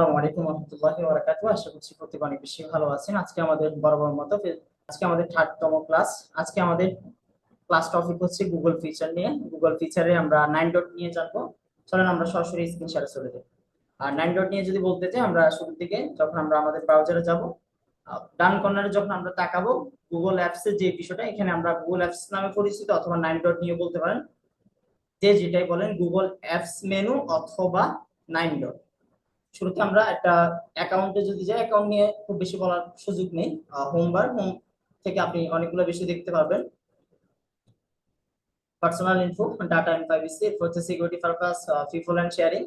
আসসালামু আলাইকুম রহমতুল্লাহি ওয়া বারাকাতুহু। আশা করছি প্রত্যেকে অনেক বেশি ভালো আছেন। আজকে আমাদের বরাবর মতো আজকে আমাদের 3rd তম ক্লাস। আজকে আমাদের ক্লাস টপিক হচ্ছে গুগল ফিচার নিয়ে। গুগল ফিচারে আমরা 9 ডট নিয়ে জানবো। চলেন আমরা সরাসরি স্ক্রিন শেয়ারে চলে যাই। আর 9 ডট নিয়ে যদি বলতে চাই, আমরা শুরুর দিকে যখন আমরা আমাদের ব্রাউজারে যাব, ডান কর্নারে যখন আমরা তাকাবো, গুগল অ্যাপস এর যে বিষয়টা, এখানে আমরা গুগল অ্যাপস নামে পরিচিত অথবা 9 ডট নিয়ে বলতে পারেন, যে যেটাই বলেন গুগল অ্যাপস মেনু অথবা 9 ডট। শুরুতে আমরা একটা অ্যাকাউন্টে যদি যাই, অ্যাকাউন্ট নিয়ে খুব বেশি বলার সুযোগ নেই। হোম থেকে আপনি অনেকগুলো বেশি দেখতে পারবেন। Personal info, data and privacy, এরপর হচ্ছে security purpose, people and sharing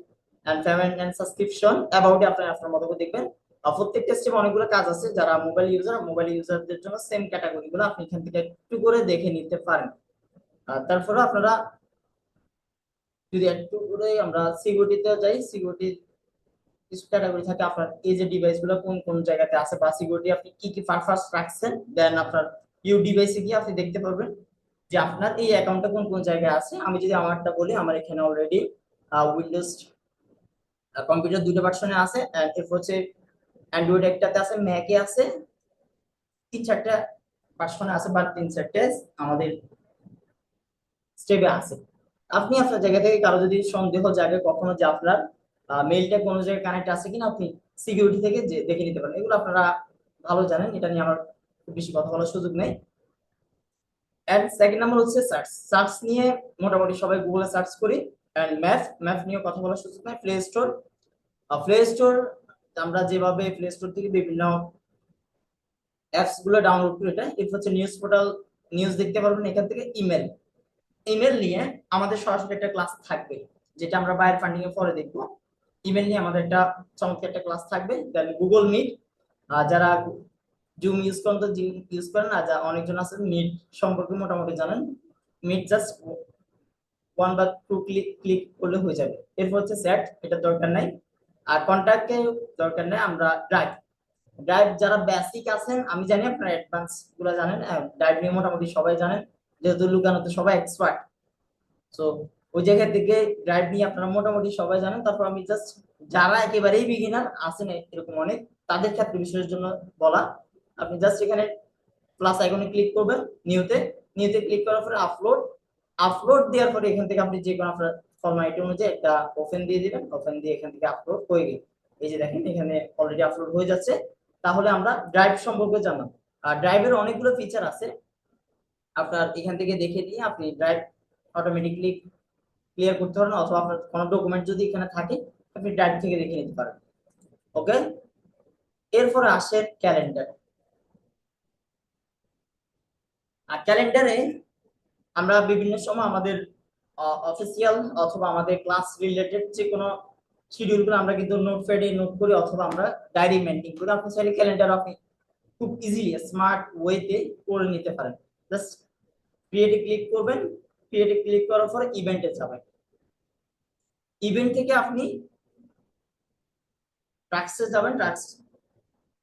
and payment and subscription, about আপনার মতো করে দেখবেন। প্রত্যেকটা স্টেপে অনেকগুলো কাজ আছে। যারা মোবাইল ইউজারদের জন্য সেম ক্যাটাগরিগুলো আপনি এখান থেকে একটু করে দেখে নিতে পারেন। তারপরে আপনারা যদি একটু করে আমরা সিকিউরিটিতে যাই, সিকিউরিটি কিছু ক্যাটাগরি থাকে আপনার এই যে ডিভাইস গুলো কোন কোন জায়গাতে আছে বা সিকিউরিটি আপনি কি কি পারপাস রাখছেন, দেন আপনার ইউ ডিভাইসে গিয়ে আপনি দেখতে পারবেন যে আপনার এই অ্যাকাউন্টটা কোন কোন জায়গায় আছে। আমি যদি আমারটা বলি, আমার এখানে অলরেডি উইন্ডোজ কম্পিউটার দুটো ভার্সনে আছে, এরপর হচ্ছে অ্যান্ড্রয়েড একটাতে আছে, ম্যাকে আছে, 3-4টা ভার্সনে আছে বা 3-4টে আমাদের স্টেপে আছে। আপনি আপনার জায়গা থেকে কারো যদি সন্দেহ জাগে কখনো যে আপনার মেইলটা কোনো জায়গায় কানেক্ট আছে কিনা, আপনি সিকিউরিটি থেকে যে দেখে নিতে পারেন। এগুলো আপনারা ভালো জানেন, এটা নিয়ে আমার খুব বেশি কথা বলার সুযোগ নেই। এন্ড সেকেন্ড নাম্বার হচ্ছে সার্চ। সার্চ নিয়ে মোটামুটি সবাই গুগলে সার্চ করি। এন্ড ম্যাপ নিয়ে কথা বলার সুযোগ নেই। প্লে স্টোর আমরা যেভাবে প্লে স্টোর থেকে বিভিন্ন অ্যাপস গুলো ডাউনলোড করি, এটা এরপর হচ্ছে নিউজ পোর্টাল, নিউজ দেখতে পারবেন এখান থেকে। ইমেল নিয়ে আমাদের সরাসরি একটা ক্লাস থাকবে, যেটা আমরা বায়ার ফান্ডিং এর পরে দেখবো। ইমেল নিয়ে আমাদের একটা চমৎকার একটা ক্লাস থাকবে। দেন গুগল মিট, যারা জুম ইউজ করেন তো জুম ইউজ করেন, আর যা অনেকজন আছে মিট সম্পর্কে মোটামুটি জানেন। মিট জাস্ট 1 বা 2 ক্লিক ক্লিক করলে হয়ে যাবে। এরপর হচ্ছে চ্যাট, এটা দরকার নাই। আর কন্ট্যাক্টে দরকার নেই। আমরা ড্রাইভ, যারা বেসিক আছেন, আমি জানি আপনারা অ্যাডভান্স গুলো জানেন, ড্রাইভ নিয়ে মোটামুটি সবাই জানেন, যেহেতু লুকানোতে সবাই এক্সপার্ট। সো ওই জায়গা থেকে ড্রাইভ নিয়ে আপনারা মোটামুটি সবাই জানেন। তারপর আমি জাস্ট যারা একেবারেই বিগিনার আছেন এরকম অনেক, তাদের ক্ষেত্রে বিষয়ের জন্য বলা, আপনি জাস্ট এখানে প্লাস আইকনে ক্লিক করবেন, নিউতে ক্লিক করার পরে আপলোড দেওয়ার পরে এখান থেকে আপনি যে কোনো আপনার ফরম্যাট অনুযায়ী একটা ওপেন দিয়ে দিবেন। ওপেন দিয়ে এখান থেকে আপলোড হয়ে গেল। এই যে দেখেন এখানে অলরেডি আপলোড হয়ে যাচ্ছে। তাহলে আমরা ড্রাইভ সম্পর্কে জানলাম। আর ড্রাইভের অনেকগুলো ফিচার আছে, আপনার এখান থেকে দেখে নিয়ে আপনি ড্রাইভ অটোমেটিকলি ক্লিয়ার করতে পারেন, অথবা আপনার কোনো ডকুমেন্ট যদি এখানে থাকে আপনি ড্রাইভ থেকে দেখে নিতে পারেন। ওকে, এরপরে আসে ক্যালেন্ডার। আর ক্যালেন্ডারে আমরা বিভিন্ন সময় আমাদের অফিসিয়াল অথবা আমাদের ক্লাস রিলেটেড যে কোনো শিডিউল গুলো আমরা কিন্তু নোটপ্যাডে নোট করি অথবা আমরা ডায়েরি মেইনটেইন করি। আপনি চাইলে ক্যালেন্ডার আপনি খুব ইজিলি স্মার্ট ওয়েতে করে নিতে পারেন। জাস্ট ক্রিয়েটে ক্লিক করবেন, ক্রিয়েটে ক্লিক করার পরে ইভেন্টে যাবেন। ইভেন্ট থেকে আপনি ট্রাক্সে যাবেন। ট্রাক্স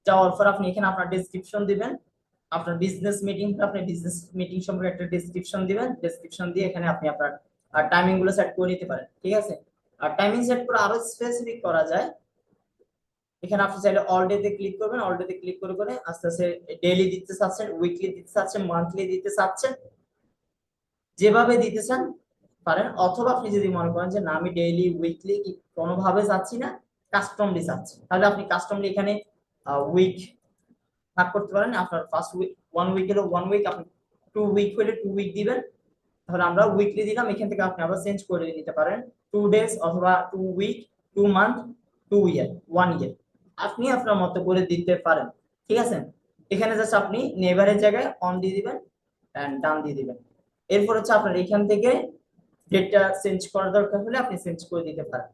যাওয়ার পর আপনি এখানে আপনার ডেসক্রিপশন দিবেন। আপনার বিজনেস মিটিং সম্পর্কে একটা ডেসক্রিপশন দিবেন। ডেসক্রিপশন দিয়ে এখানে আপনি আপনার টাইমিং গুলো সেট করে নিতে পারেন। ঠিক আছে, আর টাইমিং সেট করে আরো স্পেসিফিক করা যায়। এখানে আপনি চাইলে অল ডে তে ক্লিক করবেন। অল ডে তে ক্লিক করে করে আস্তে আস্তে ডেইলি দিতে চাচ্ছেন, উইকলি দিতে চাচ্ছেন, মান্থলি দিতে চাচ্ছেন, যেভাবে দিতে চান পারেন। অথবা আপনি যদি মনে করেন যে না, আমি ডেইলি উইকলি কোনোভাবে চাচ্ছি না, কাস্টমলি চাচ্ছি, তাহলে আপনি কাস্টমলি এখানে উইক ভাগ করতে পারেন। আপনার ফার্স্ট উইক 1 উইক হলো 1 উইক, আপনি 2 উইক হলে 2 উইক দিবেন। তাহলে আমরা উইকলি দিলাম। এখান থেকে আপনি আবার চেঞ্জ করে নিতে পারেন 2 ডেজ অথবা 2 উইক, 2 মান্থ, 2 ইয়ার, 1 ইয়ার, আপনি আপনার মতো করে দিতে পারেন। ঠিক আছে, এখানে জাস্ট আপনি নেভারের জায়গায় অন দিয়ে দিবেন এন্ড ডান দিয়ে দিবেন। এরপর হচ্ছে আপনার এখান থেকে ডেটটা চেঞ্জ করার দরকার হলে আপনি চেঞ্জ করে দিতে পারেন।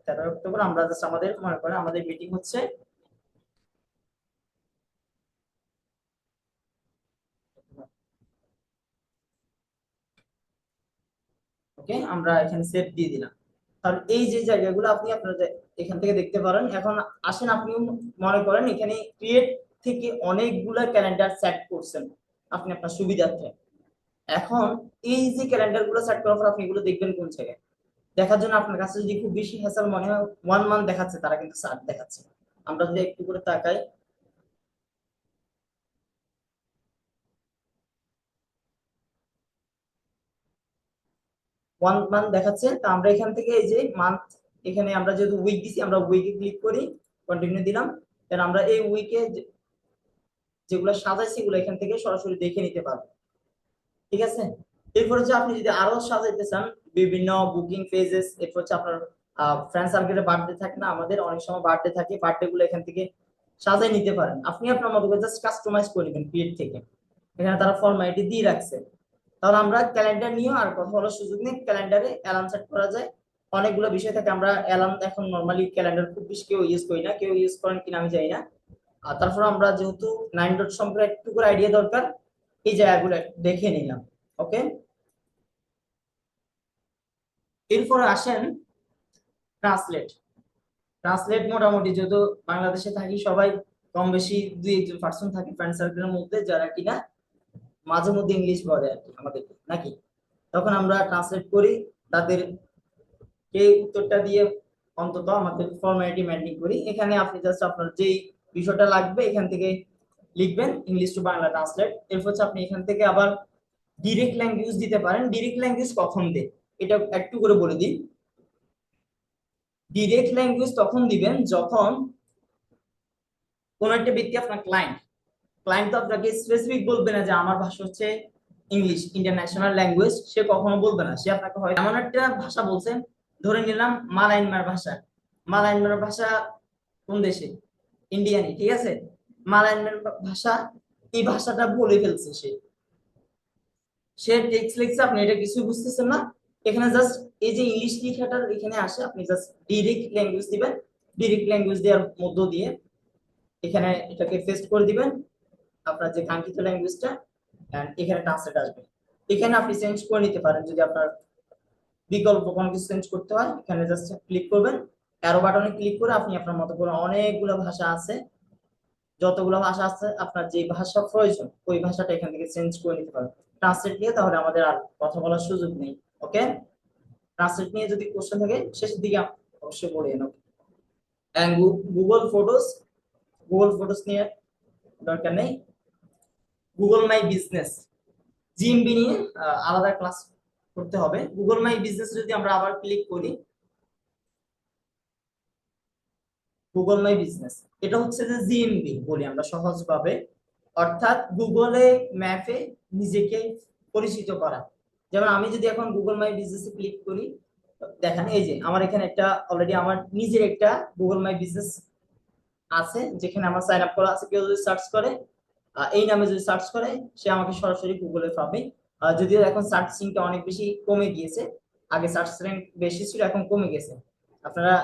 13 অক্টোবর আমরা জাস্ট আমাদের মনে করেন আমাদের মিটিং হচ্ছে, ওকে, আমরা এখানে সেভ দিয়ে দিলাম। তাহলে এই যে জায়গাগুলো আপনি আপনার এখান থেকে দেখতে পারেন। এখন আসেন, আপনি মনে করেন এখানে ক্রিয়েট থেকে অনেকগুলা ক্যালেন্ডার সেট করছেন আপনি আপনার সুবিধার্থে। এখন এই যে ক্যালেন্ডার গুলো সেট করার পর আপনি এগুলো দেখবেন কোন জায়গায়? দেখার জন্য আপনার কাছে যদি খুব বেশি হ্যাসেল মনে হয় 1 মান্থ দেখাচ্ছে, তারা কিন্তু 60 দেখাচ্ছে। আমরা যদি একটু করে তাকাই, 1 মান্থ দেখাচ্ছে। তো আমরা এখান থেকে এই যে মান্থ, এখানে আমরা যেহেতু উইক দিছি, আমরা উইকে ক্লিক করি, কন্টিনিউ দিলাম। দেন আমরা এই উইকে যেগুলো সাজাইছি এগুলো এখান থেকে সরাসরি দেখে নিতে পারবো, ঠিক আছে। এরপর হচ্ছে আপনি যদি আরো সাজাইতে চান বিভিন্ন বুকিং পেজেস, এরপর হচ্ছে আপনার ফ্রেন্ড সার্কেলের বার্থডে থাকে না, আমাদের অনেক সময় বার্থডে থাকে, বার্থডে গুলো এখান থেকে সাজাই নিতে পারেন। আপনি আপনার মতো করে জাস্ট কাস্টমাইজ করে নেবেন ক্রিয়েট থেকে, এখানে তারা ফরম্যালিটি দিয়ে রাখছে। তাহলে আমরা ক্যালেন্ডার নিয়েও আর কথা বলার সুযোগ নেই, ক্যালেন্ডারে অ্যালার্ম সেট করা যায়। অনেকগুলো বিষয় থাকে, আমরা অ্যালার্ম এখন নর্মালি ক্যালেন্ডার খুব বেশি কেউ ইউজ করি না, কেউ ইউজ করেন কিনা আমি জানি না। আর তারপর আমরা যেহেতু 9 ডট সম্পর্কে একটু করে আইডিয়া দরকার, এই জায়গাগুলো দেখে নিলাম। ওকে, এরপরে আসেন ট্রান্সলেট। ট্রান্সলেট মোটামুটি যেহেতু বাংলাদেশে থাকি সবাই কম বেশি 2-1 জন পার্সন থাকে ফ্রেন্ড সার্কেলের মধ্যে যারা কিনা মাঝে মধ্যে ইংলিশ বলে আর কি আমাদের, নাকি? তখন আমরা ট্রান্সলেট করি, তাদের কে উত্তরটা দিয়ে অন্তত আমাদের ফর্মালিটি মেনটেন করি। এখানে আপনি জাস্ট আপনার যেই বিষয়টা লাগবে এখান থেকে লিখবেন ইংলিশ টু বাংলা ট্রান্সলেট। এরপর হচ্ছে আপনি এখান থেকে আবার ডিরেক্ট ল্যাঙ্গুয়েজ দিতে পারেন। ডিরেক্ট ল্যাঙ্গুয়েজ কখন দেয় এটা একটু করে বলে দিই। ডিরেক্ট ল্যাঙ্গুয়েজ তখন দিবেন যখন কোন একটা ব্যক্তি আপনার ক্লায়েন্ট, ক্লায়েন্ট তো আপনাকে স্পেসিফিক বলবে না যে আমার ভাষা হচ্ছে ইংলিশ ইন্টারন্যাশনাল ল্যাঙ্গুয়েজ, সে কখনো বলবে না। সে আপনাকে হয় এমন একটা ভাষা বলছেন, ধরে নিলাম মালায়ানমার ভাষা। মালায়ানমার ভাষা কোন দেশে? ইন্ডিয়ানই, ঠিক আছে। মালায়ানমার ভাষা, এই ভাষাটা বলে ফেলছে সে, সে টেক্সট লিখছে, আপনি এটা কিছু বুঝতেছেন না। এখানে জাস্ট এই যে ইংলিশ লেখাটা এখানে আসে, আপনি জাস্ট ডিরেক্ট ল্যাঙ্গুয়েজ দিবেন। ডিরেক্ট ল্যাঙ্গুয়েজ দেওয়ার মধ্য দিয়ে এখানে এটাকে পেস্ট করে দিবেন আপনার যে কাঙ্ক্ষিত ল্যাঙ্গুয়েজটা, এন্ড এখানে ট্রান্সলেট আসবে। এখানে আপনি চেঞ্জ করে নিতে পারেন যদি আপনার বিকল্প কোনো কিছু চেঞ্জ করতে হয়। এখানে জাস্ট ক্লিক করবেন, অ্যারো বাটনে ক্লিক করে আপনি আপনার মতো করে অনেকগুলো ভাষা আছে, যতগুলো ভাষা আছে আপনার যে ভাষা প্রয়োজন ওই ভাষাটা এখান থেকে চেঞ্জ করে নিতে পারেন ট্রান্সলেট নিয়ে। তাহলে আমাদের আর কথা বলার সুযোগ নেই। ওকে, ট্রান্সলেট নিয়ে যদি কোশ্চেন থাকে শেষের দিকে অবশ্যই বলে নেব। And Google photos, Google photos নিয়ে দরকার নেই। গুগল মাই বিজনেস, জিএমবি নিয়ে আলাদা ক্লাস করতে হবে। গুগল মাই বিজনেস যদি আমরা আবার ক্লিক করি, গুগল মাই বিজনেস এটা হচ্ছে যে জিএমবি বলি আমরা সহজভাবে, অর্থাৎ গুগলে ম্যাপে নিজেকে পরিচিত করা। যেমন আমি যদি এখন গুগল মাই বিজনেসে ক্লিক করি, দেখেন এই যে আমার এখানে একটা অলরেডি আমার নিজের একটা গুগল মাই বিজনেস আছে, যেখানে আমার সাইন আপ করা আছে। কেউ যদি সার্চ করে এই নামে যদি সার্চ করে, সে আমাকে সরাসরি গুগলে পাবে। যদিও এখন সার্চিংটা অনেক বেশি কমে গিয়েছে, আগে সার্চ র্যাঙ্ক বেশি ছিল, এখন কমে গেছে। আপনারা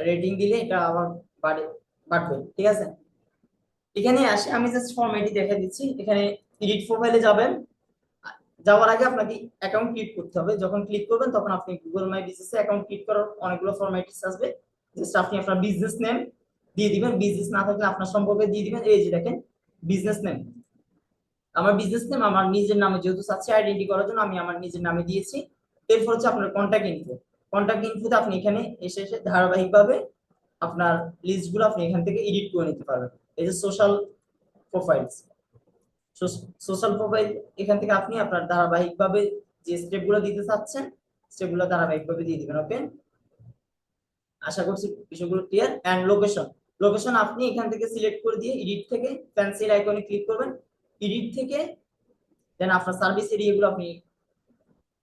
রেটিং দিলে এটা আবার বাড়বে, ঠিক আছে। এখানে আসে আমি জাস্ট ফরম্যাটই দেখা দিচ্ছি। এখানে এডিট প্রোফাইলে যাবেন, যাওয়ার আগে আপনাকে অ্যাকাউন্ট ক্রিয়েট করতে হবে। যখন ক্লিক করবেন তখন আপনি Google my business account create করার অনেকগুলো ফরম্যাটিস আসবে। জাস্ট আপনি আপনার বিজনেস নেম দিয়ে দিবেন, বিজনেস না থাকলে আপনার সম্পর্কে দিয়ে দিবেন। এই যে দেখেন বিজনেস নেম, আমার বিজনেস নেম আমার নিজের নামে যেহেতু চাচ্ছি আইডেন্টি করার জন্য আমি আমার নিজের নামে দিয়েছি। এরপর হচ্ছে আপনার কন্ট্যাক্ট ইনফো। কন্ট্যাক্ট ইনফোতে আপনি এখানে এসে এসে ধারাবাহিকভাবে আপনার লিস্ট গুলো আপনি এখান থেকে এডিট করে নিতে পারবেন। এই যে সোশ্যাল প্রোফাইলস, সোশ্যাল প্রোফাইল এখান থেকে আপনি আপনার ধারাবাহিকভাবে যে স্টেপ গুলো দিতে চাচ্ছেন সেগুলো ধারাবাহিকভাবে দিয়ে দিবেন। ওকে, আশা করছি বিষয়গুলো ক্লিয়ার। এন্ড লোকেশন, লোকেশন আপনি এখান থেকে সিলেক্ট করে দিয়ে এডিট থেকে পেন্সিল আইকনে ক্লিক করবেন। এডিট থেকে দেন আপনার সার্ভিস এরিয়াগুলো আপনি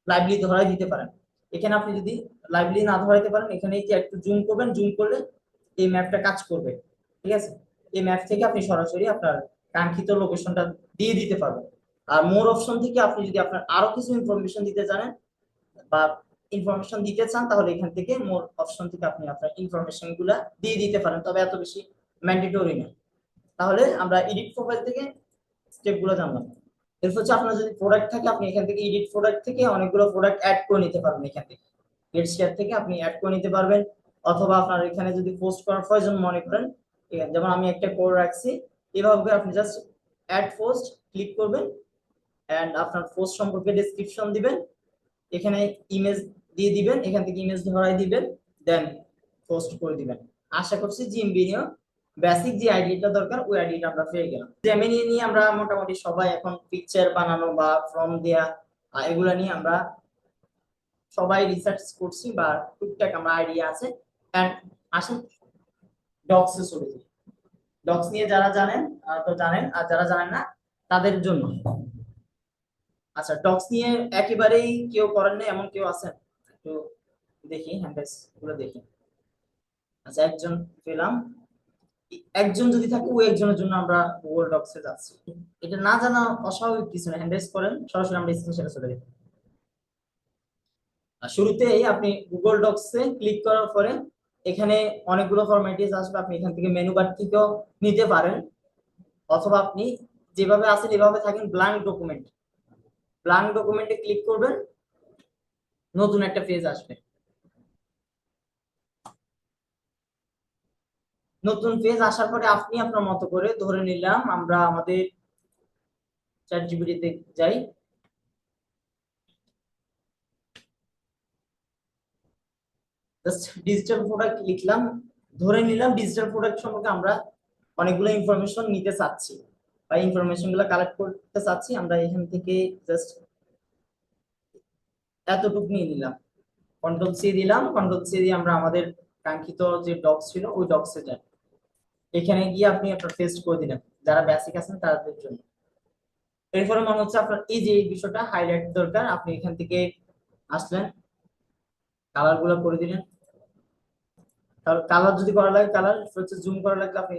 লাইভলি ধরাই দিতে পারেন। এখানে আপনি যদি লাইভলি না ধরাইতে পারেন, এখানে যে একটু জুম করবেন, জুম করলে এই ম্যাপটা কাজ করবে, ঠিক আছে। এই ম্যাপ থেকে আপনি সরাসরি আপনার কাঙ্ক্ষিত লোকেশনটা দিয়ে দিতে পারবেন। আর মোর অপশন থেকে আপনি যদি আপনার আরো কিছু ইনফরমেশন দিতে জানেন বা ইনফরমেশন দিতে চান, তাহলে এখান থেকে মোর অপশন থেকে আপনি আপনার ইনফরমেশন গুলা দিয়ে দিতে পারেন, তবে এত বেশি ম্যান্ডেটরি না। তাহলে আমরা এডিট প্রোফাইল থেকে স্টেপ গুলো জানলাম। এরপর হচ্ছে আপনার যদি প্রোডাক্ট থাকে আপনি এখান থেকে এডিট প্রোডাক্ট থেকে অনেকগুলো প্রোডাক্ট অ্যাড করে নিতে পারবেন। এখান থেকে গেট শেয়ার থেকে আপনি অ্যাড করে নিতে পারবেন, অথবা আপনার এখানে যদি পোস্ট করার প্রয়োজন মনে করেন, ঠিক আছে, যেমন আমি একটা করে রাখছি, এভাবে আপনি জাস্ট অ্যাড পোস্ট ক্লিক করবেন এন্ড আপনার পোস্ট সম্পর্কে ডেসক্রিপশন দিবেন। এখানে ইমেজ দিয়ে দিবেন, এখান থেকে ইমেজ ধরাই দিবেন, দেন পোস্ট করে দিবেন। আশা করছি জিএমবি নিয়ে বেসিক যে আইডিটা দরকার ওই আইডিটা আমরা পেয়ে গেলাম। জেমিনি নিয়ে আমরা মোটামুটি সবাই এখন পিকচার বানানো বা ফর্ম দেয়া এগুলা নিয়ে আমরা সবাই রিসার্চ করছি বা টুকটাক আমরা আইডিয়া আছে। এন্ড আসুন ডক্সে চলে যাই। ডক্স নিয়ে যারা জানেন তো জানেন, আর যারা জানেন না তাদের জন্য। আচ্ছা, ডক্স নিয়ে একেবারেই কেউ করেন না এমন কেউ আছেন? একটু দেখি হ্যান্ডেস গুলো দেখি। আচ্ছা, একজন পেলাম। একজন যদি থাকে ওই একজনের জন্য আমরা গুগল ডক্সে যাচ্ছি। এটা না জানা অস্বাভাবিক কিছু না, হ্যান্ডেস করেন সরাসরি আমরা স্ক্রিনে সেটা চলে যাই। শুরুতেই আপনি গুগল ডক্সে ক্লিক করার পরে এখানে অনেকগুলো ফরম্যাটিস আসবে, আপনি এখান থেকে মেনু বার থেকেও নিতে পারেন, অথবা আপনি যেভাবে আছেন এভাবে থাকেন। ব্ল্যাঙ্ক ডকুমেন্ট, ব্ল্যাঙ্ক ডকুমেন্টে ক্লিক করবেন, নতুন একটা পেজ আসবে। নতুন পেজ আসার পরে আপনি আপনার মতো করে, ধরে নিলাম আমরা আমাদের চ্যাট জিপিটিতে যাই, জাস্ট ডিজিটাল প্রোডাক্ট লিখলাম, ধরে নিলাম ডিজিটাল প্রোডাক্ট সম্পর্কে আমরা অনেকগুলো ইনফরমেশন নিতে চাচ্ছি বা ইনফরমেশন গুলো কালেক্ট করতে চাচ্ছি। আমরা এখান থেকে জাস্ট এতটুকু নিয়ে নিলাম, কন্ট্রোল সি দিলাম, কন্ট্রোল সি দিয়ে আমরা আমাদের কাঙ্ক্ষিত যে ডক্স ছিল ওই ডক্সে যান। এখানে গিয়ে আপনি আপনার পেস্ট করে দিলেন যারা বেসিক আছেন তাদের জন্য। এরপরে মনে হচ্ছে আপনার এই যে এই বিষয়টা হাইলাইট দরকার, আপনি এখান থেকে আসলেন, কালার গুলো করে দিলেন। কালার যদি করা লাগে কালার, হচ্ছে জুম করা লাগলে আপনি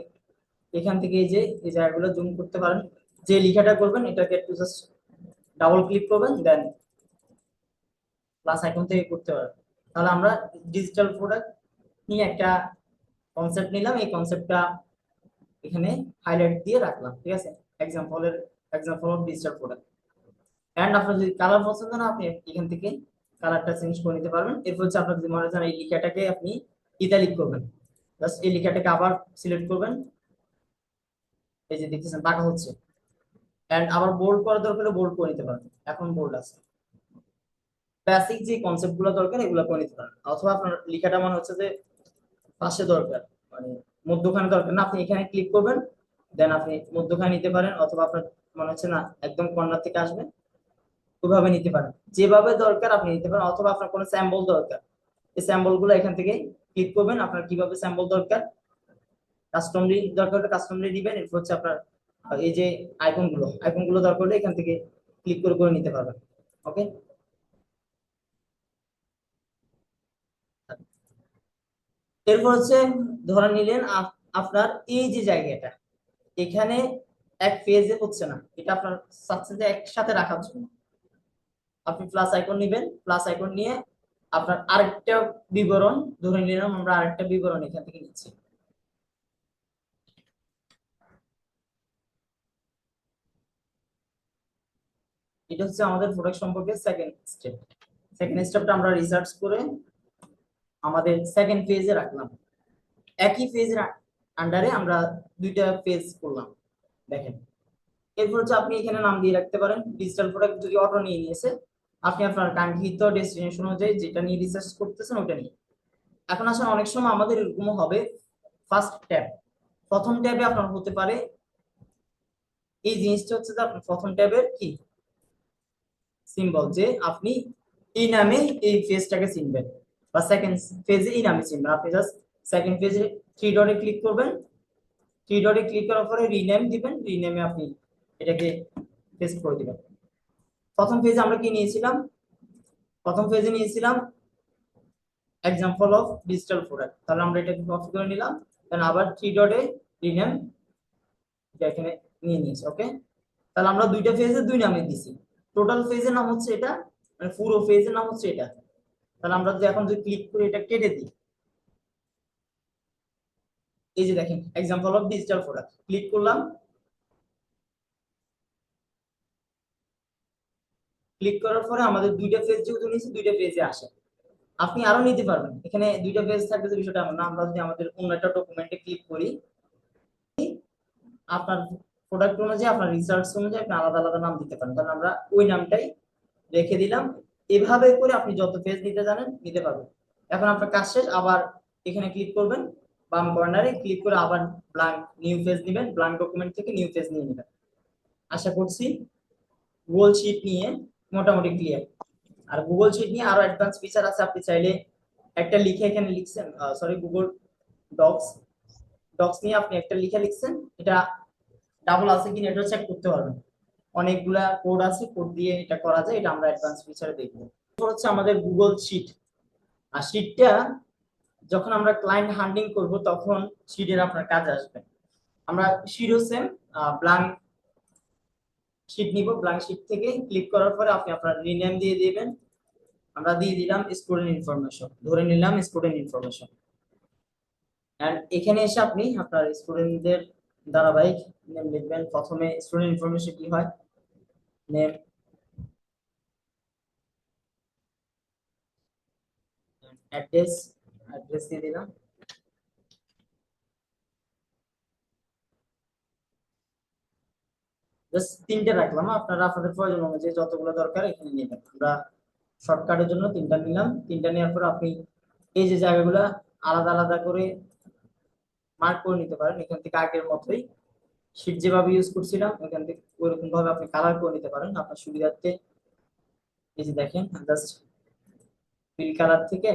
এখান থেকে এই জায়গাগুলো জুম করতে পারেন। যে লেখাটা করবেন এটাকে একটু জাস্ট ডাবল ক্লিক করবেন, দেন প্লাস আইকন থেকে করতে পারেন। তাহলে আমরা ডিজিটাল প্রোডাক্ট নিয়ে একটা কনসেপ্ট নিলাম, এই কনসেপ্টটা এখানে হাইলাইট দিয়ে রাখলাম, ঠিক আছে? Example of digital product. And আপনার যদি কালার পছন্দ না, আপনি এখান থেকে কালারটা চেঞ্জ করে নিতে পারবেন। এরপর হচ্ছে আপনার যদি মনে চান এই লেখাটাকে আপনি ইতালিক করবেন, জাস্ট এই লেখাটাকে আবার সিলেক্ট করবেন, এই যে দেখতেছেন বাঁকা হচ্ছে। এন্ড আবার বোল্ড করা দরকার হলে বোল্ড করে নিতে পারেন, এখন বোল্ড আছে। বেসিক যে কনসেপ্ট গুলো দরকার এগুলো করে নিতে পারেন। অথবা আপনার লেখাটা মনে হচ্ছে যে পাশে দরকার, মানে মধ্যখানে দরকার না, আপনি এখানে ক্লিক করবেন, দেন আপনি মধ্যখানে নিতে পারেন। অথবা আপনার মনে হচ্ছে না একদম কর্নার থেকে আসবে, ওইভাবে নিতে পারেন, যেভাবে দরকার আপনি নিতে পারেন। অথবা আপনার কোনো স্যাম্পল দরকার, এই স্যাম্পল গুলো এখান থেকে ক্লিক করবেন, আপনার কিভাবে স্যাম্পল দরকার, কাস্টমলি দরকার হলে কাস্টমলি দিবেন। এরপর হচ্ছে আপনার এই যে আইকন গুলো দরকার হলে এখান থেকে ক্লিক করে করে নিতে পারবেন। ওকে, এরপর হচ্ছে ধরে নিলেন আপনার এই যে জায়গাটা এখানে এক পেজে হচ্ছে না, এটা আপনার চাচ্ছেন যে একসাথে রাখার জন্য, আপনি প্লাস আইকন নিবেন, প্লাস আইকন নিয়ে আপনার আরেকটা বিবরণ, ধরে নিলাম আমরা আরেকটা বিবরণ এখান থেকে নিচ্ছি। এটা হচ্ছে আমাদের প্রোডাক্ট সম্পর্কে সেকেন্ড স্টেপ। সেকেন্ড স্টেপটা আমরা রিসার্চ করে আমাদের সেকেন্ড পেজে রাখলাম। একই পেজের আন্ডারে আমরা দুইটা পেজ করলাম, দেখেন। এরপর হচ্ছে আপনি এখানে নাম দিয়ে রাখতে পারেন। ডিজিটাল প্রোডাক্ট যদি অটো নিয়ে নিয়েছে, আপনি আপনার কাঙ্ক্ষিত ডেস্টিনেশন অনুযায়ী যেটা নিয়ে রিসার্চ করতেছেন ওটা নিয়ে। এখন আসলে অনেক সময় আমাদের এরকম হবে, ফার্স্ট ট্যাব, প্রথম ট্যাবে আপনার হতে পারে এই জিনিসটা হচ্ছে যে আপনার প্রথম ট্যাবের কি সিম্বল, যে আপনি এই নামে এই ফেজটাকে চিনবেন, বা সেকেন্ড ফেজে এই নামে চিনবেন। আপনি জাস্ট সেকেন্ড ফেজে থ্রি ডটে ক্লিক করবেন, থ্রি ডটে ক্লিক করার পরে রিনেম দিবেন, রিনেমে আপনি এটাকে পেস্ট করে দিবেন। প্রথম পেজে আমরা কি নিয়েছিলাম? প্রথম পেজে নিয়েছিলাম এক্সাম্পল অফ ডিজিটাল প্রোডাক্ট, তাহলে আমরা এটাকে কপি করে নিলাম, দেন আবার থ্রি ডটে রিনেম, এটা এখানে নিয়ে নিয়েছি। ওকে, তাহলে আমরা দুইটা ফেজে দুই নামে দিছি, টোটাল ফেজের নাম হচ্ছে এটা, মানে পুরো ফেজের নাম হচ্ছে এটা। তাহলে আমরা যদি এখন যদি ক্লিক করে এটা কেটে দিই, এই যে দেখেন example of digital product, click করলাম, ক্লিক করার পরে আমাদের দুইটা পেজ যেহেতু নিয়েছি দুইটা পেজে আসে। আপনি আরো নিতে পারবেন, এখানে দুইটা পেজ থাকবে যে বিষয়টা এমন না। আমরা যদি আমাদের অন্য একটা ডকুমেন্টে ক্লিক করি, আপনার প্রোডাক্ট অনুযায়ী আপনার রিসার্চ অনুযায়ী আপনি আলাদা আলাদা নাম দিতে পারেন, তাহলে আমরা ওই নামটাই রেখে দিলাম। এভাবে করে আপনি যত পেজ নিতে জানেন নিতে পারবেন। এখন আপনার কাজ শেষ, আবার এখানে ক্লিক করবেন, বাম কর্নারে ক্লিক করে আবার ব্ল্যাঙ্ক নিউ পেজ নেবেন, ব্ল্যাঙ্ক ডকুমেন্ট থেকে নিউ পেজ নিয়ে নেবেন। আশা করছি গুগল শিট নিয়ে মোটামুটি ক্লিয়ার। আর গুগল শিট নিয়ে আরো অ্যাডভান্স ফিচার আছে, আপনি চাইলে একটা লিখে এখানে লিখছেন, সরি গুগল ডক্স, ডক্স নিয়ে আপনি একটা লিখে লিখছেন, এটা ডাবল আছে কিনা এটা চেক করতে পারবেন। অনেকগুলা কোড আছে, কোড দিয়ে এটা করা যায়, এটা আমরা অ্যাডভান্স ফিচারে দেখবো। এরপর হচ্ছে আমাদের গুগল শিট। আর শিটটা যখন আমরা ক্লায়েন্ট হান্ডিং করব তখন শিটের আপনার কাজে আসবে। আমরা শিটও সেম ব্ল্যাঙ্ক শিট নিব, ব্ল্যাঙ্ক শিট থেকে ক্লিক করার পরে আপনি আপনার রিনেম দিয়ে দিবেন। আমরা দিয়ে দিলাম স্টুডেন্ট ইনফরমেশন, ধরে নিলাম স্টুডেন্ট ইনফরমেশন। এন্ড এখানে এসে আপনি আপনার স্টুডেন্টদের ধারাবাহিক নেম লিখবেন। প্রথমে স্টুডেন্ট ইনফরমেশন কি হয়, নেম, অ্যাড্রেস, অ্যাড্রেস দিয়ে দিলাম। জাস্ট তিনটে রাখলাম, আপনারা আপনাদের প্রয়োজন অনুযায়ী যতগুলো দরকার এখানে নেবেন। আমরা শর্টকাটের জন্য তিনটা নিলাম। তিনটা নেওয়ার পর আপনি এই যে জায়গাগুলো আলাদা আলাদা করে মার্ক করে নিতে পারেন। এখান থেকে আগের মতোই শীট যেভাবে ইউজ করছিলাম ওখান থেকে ওইরকম ভাবে আপনি কালার করে নিতে পারেন আপনার সুবিধার্থে। এই যে দেখেন জাস্ট ফিল কালার থেকে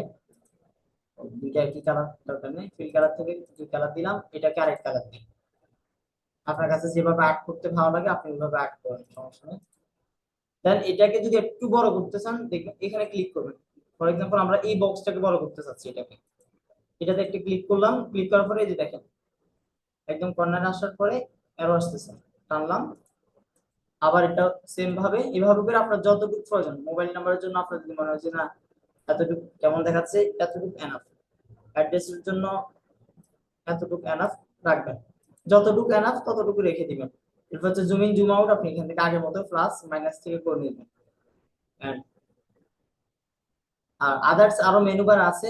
দুইটা একই কালার দরকার নেই, ফিল কালার থেকে দুই কালার দিলাম, এটাকে আরেক কালার দিই। আপনার কাছে যেভাবে আর্ট করতে ভালো লাগে আপনি ওইভাবে আর্ট করেন, সমস্যা নেই। দেন এটাকে যদি একটু বড় করতে চান দেখবেন এখানে ক্লিক করবেন। ফর এক্সাম্পল আমরা এই বক্সটাকে বড় করতে চাচ্ছি, এটাতে একটা ক্লিক করলাম, ক্লিক করার পরে এই যে দেখেন একদম কর্নারে আসার পরে অ্যারো আসতেছে, টানলাম। আবার এটা সেম ভাবে এভাবে করে আপনার যতটুকু প্রয়োজন, মোবাইল নাম্বারের জন্য আপনার যদি মনে হয় যে না এতটুকু কেমন দেখাচ্ছে, এতটুকু এনাফ, অ্যাড্রেসের জন্য এতটুকু এনাফ রাখবেন, যতটুকু এনাফ ততটুকু রেখে দিবেন। এরপর হচ্ছে জুম ইন জুম আউট আপনি এখান থেকে আগের মতো প্লাস মাইনাস থেকে করে নেবেন। আর আদার্স আরো মেনু বার আছে,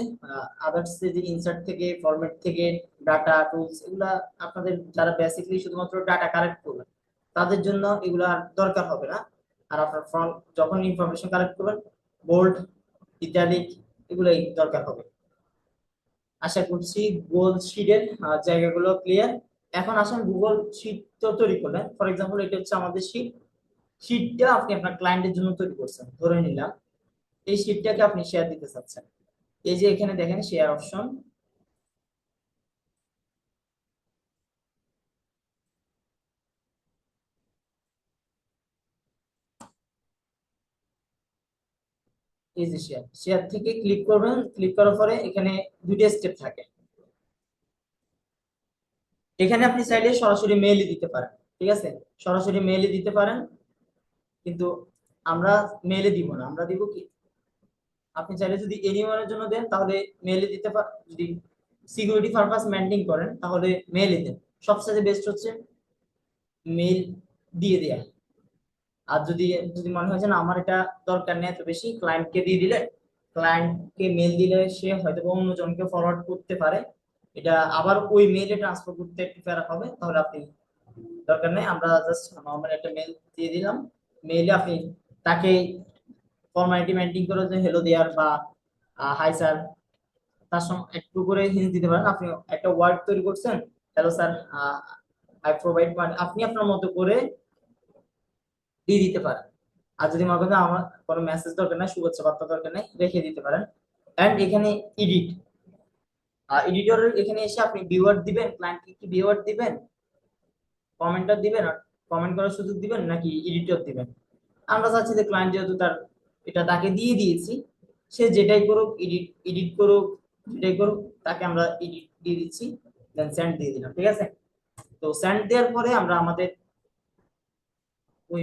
আদার্স যে ইনসার্ট থেকে, ফরম্যাট থেকে, ডাটা টুলস, এগুলা আপনাদের যারা বেসিক্যালি শুধুমাত্র ডাটা কালেক্ট করবেন তাদের জন্য এগুলা আর দরকার হবে না। আর আপনার ফ্রন্ট যখন ইনফরমেশন কালেক্ট করবেন বোল্ড, ইটালিক এগুলাই দরকার হবে। আশা করছি গুগল শিটের জায়গাগুলো ক্লিয়ার। এখন আসেন গুগল শিট তো তৈরি করলেন, ফর এক্সাম্পল এটা হচ্ছে আমাদের শিট। শিটটা আপনি আপনার ক্লায়েন্টের জন্য তৈরি করছেন ধরে নিলাম, এই শিটটাকে আপনি শেয়ার দিতে চাচ্ছেন। এই যে এখানে দেখেন শেয়ার অপশন, এই যে শেয়ার, শেয়ার থেকে ক্লিক করবেন, ক্লিক করার পরে এখানে দুইটা স্টেপ থাকে। এখানে আপনি চাইলে সরাসরি মেইলে দিতে পারেন, ঠিক আছে, সরাসরি মেইলে দিতে পারেন, কিন্তু আমরা মেইলে দিব না, আমরা দিব কি, আপনি চাইলে যদি এনিওয়ানের জন্য দেন তাহলে মেইলে দিতে পারেন, যদি সিকিউরিটি পারপাস মেইনটেইন করেন তাহলে মেইলে দেন। সবচেয়ে বেস্ট হচ্ছে মেইল দিয়ে দেয়া। আর যদি যদি মনে হয় যে না আমার এটা দরকার নেই এত বেশি, ক্লায়েন্টকে দিয়ে দিলে, ক্লায়েন্টকে মেল দিলে সে হয়তো অন্যজনকে ফরওয়ার্ড করতে পারে, এটা আবার ওই মেইলে ট্রান্সফার করতে একটু প্যারা হবে, তাহলে আপনি দরকার নেই, আমরা জাস্ট নরমাল একটা মেল দিয়ে দিলাম। মেইলে আপনি তাকে ফর্মালিটি মেনটেন করে যে হ্যালো দেয়ার বা হাই স্যার, তার সঙ্গে একটু করে হিন্ট দিতে পারেন। আপনি একটা ওয়ার্ড তৈরি করছেন, হ্যালো স্যার আই প্রোভাইড, মানে আপনি আপনার মতো করে দিয়ে দিতে পারেন। আর যদি মনে করেন আমার কোনো মেসেজ দরকার নাই, শুভেচ্ছা বার্তা দরকার নাই, রেখে দিতে পারেন। এন্ড এখানে এডিট, এডিটরের এখানে এসে আপনি ভিউয়ার দিবেন, ক্লায়েন্টকে কি ভিউয়ার দিবেন, কমেন্টার দিবেন, আর কমেন্ট করার সুযোগ দিবেন নাকি এডিটর দিবেন। আমরা চাচ্ছি যে ক্লায়েন্ট যেহেতু তার এটা তাকে দিয়ে দিয়েছি, সে যেটাই করুক, এডিট এডিট করুক, যেটাই করুক, তাকে আমরা এডিট দিয়ে দিচ্ছি, দেন সেন্ড দিয়ে দিলাম, ঠিক আছে। তো সেন্ড দেওয়ার পরে আমরা আমাদের ওই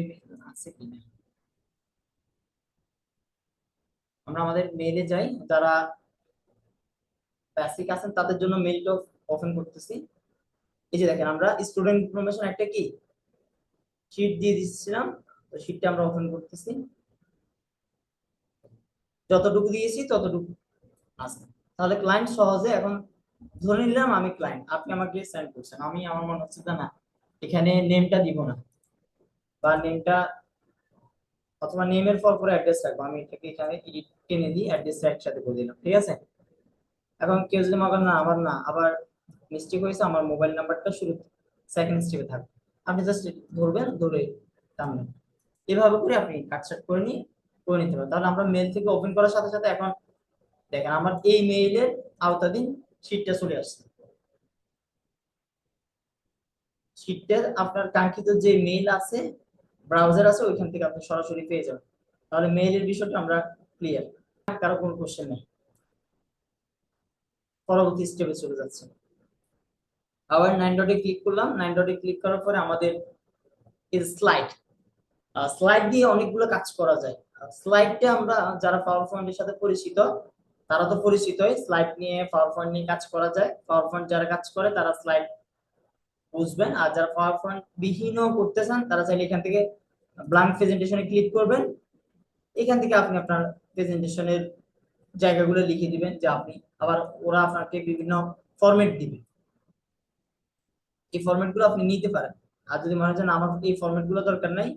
আছে কিনা, আমরা আমাদের মেইলে যাই, যারা বেসিক আছেন তাদের জন্য মেইলটা ওপেন করতেছি। এই যে দেখেন আমরা স্টুডেন্ট ইনফরমেশন একটা কি শীট দিয়ে দিচ্ছিলাম, তো শীটটা আমরা ওপেন করতেছি, যতটুকু দিয়েছি ততটুকু আছে। তাহলে ক্লায়েন্ট সহজে এখন ধরে নিলাম আমি ক্লায়েন্ট, আপনি আমাকে সেন্ড করছেন, আমি আমার মনে হচ্ছে যে না এখানে নেমটা দিব না, বা নেমটা অথবা নেমের পর পরে অ্যাড্রেস রাখবো। আমি এটাকে এখানে এডিট টেনে দিই, অ্যাড্রেসটা একসাথে করে দিলাম, ঠিক আছে। এখন কেউ যদি মনে করেন না আমার না আবার মিস্টেক হয়েছে, আমার মোবাইল নাম্বারটা শুরু সেকেন্ড স্টেপে থাকবে, আপনি জাস্ট ধরবেন, ধরে টানবেন, এভাবে করে আপনি কাটছাট করে নিয়ে করে নিতে পারেন। তাহলে আমরা মেল থেকে ওপেন করার সাথে সাথে এখন দেখেন আমার এই মেইলের আওতাধীন শীটটা চলে আসছে। শীটের আপনার কাঙ্ক্ষিত যে মেইল আছে, ব্রাউজার আছে, ওইখান থেকে আপনি সরাসরি পেয়ে যাবেন। তাহলে মেইলের বিষয়টা আমরা ক্লিয়ার, কারো কোনো কোশ্চেন নেই। পরবর্তী স্টেপে চলে যাচ্ছে। আবার 9 ডটে ক্লিক করলাম। 9 ডটে ক্লিক করার পরে আমাদের স্লাইড, স্লাইড দিয়ে অনেকগুলো কাজ করা যায়। স্লাইডটা আমরা যারা পাওয়ার পয়েন্টের সাথে পরিচিত তারা তো পরিচিতই, স্লাইড নিয়ে পাওয়ার পয়েন্ট নিয়ে কাজ করা যায়। পাওয়ার পয়েন্ট যারা কাজ করে তারা স্লাইড বুঝবেন, আর যারা পাওয়ার পয়েন্ট বিহীনও করতে চান তারা চাইলে এখান থেকে ব্ল্যাঙ্ক প্রেজেন্টেশনে ক্লিক করবেন। এখান থেকে আপনি আপনার প্রেজেন্টেশনের জায়গাগুলো লিখে দিবেন যে আপনি, আবার ওরা আপনাকে বিভিন্ন ফরম্যাট দিবে, এই ফরম্যাট গুলো আপনি নিতে পারেন। আর যদি মনে হয় আমার এই ফরম্যাট গুলো দরকার নাই,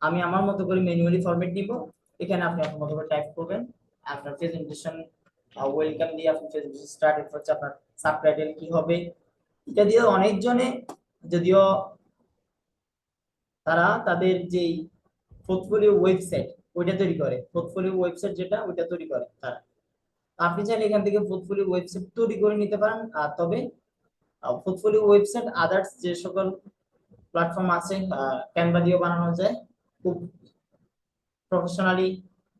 আমি আমার মতো করে ম্যানুয়ালি ফরম্যাট নিব, এখানে আপনি আপনার মতো করে টাইপ করবেন আপনার প্রেজেন্টেশন ওয়েলকাম দিয়ে আপনি প্রেজেন্টেশন স্টার্ট হচ্ছে, আপনার সাবটাইটেল কি হবে এটা দিয়ে অনেকজনে, যদিও তারা তাদের যেই পোর্টফোলিও ওয়েবসাইট ওইটা তৈরি করে, পোর্টফোলিও ওয়েবসাইট যেটা ওইটা তৈরি করে তারা। আপনি চাইলে এখান থেকে পোর্টফোলিও ওয়েবসাইট তৈরি করে নিতে পারেন। আর তবে পোর্টফোলিও ওয়েবসাইট আদার্স যে সকল প্ল্যাটফর্ম আছে, ক্যানভা দিয়েও বানানো যায় খুব প্রফেশনালি,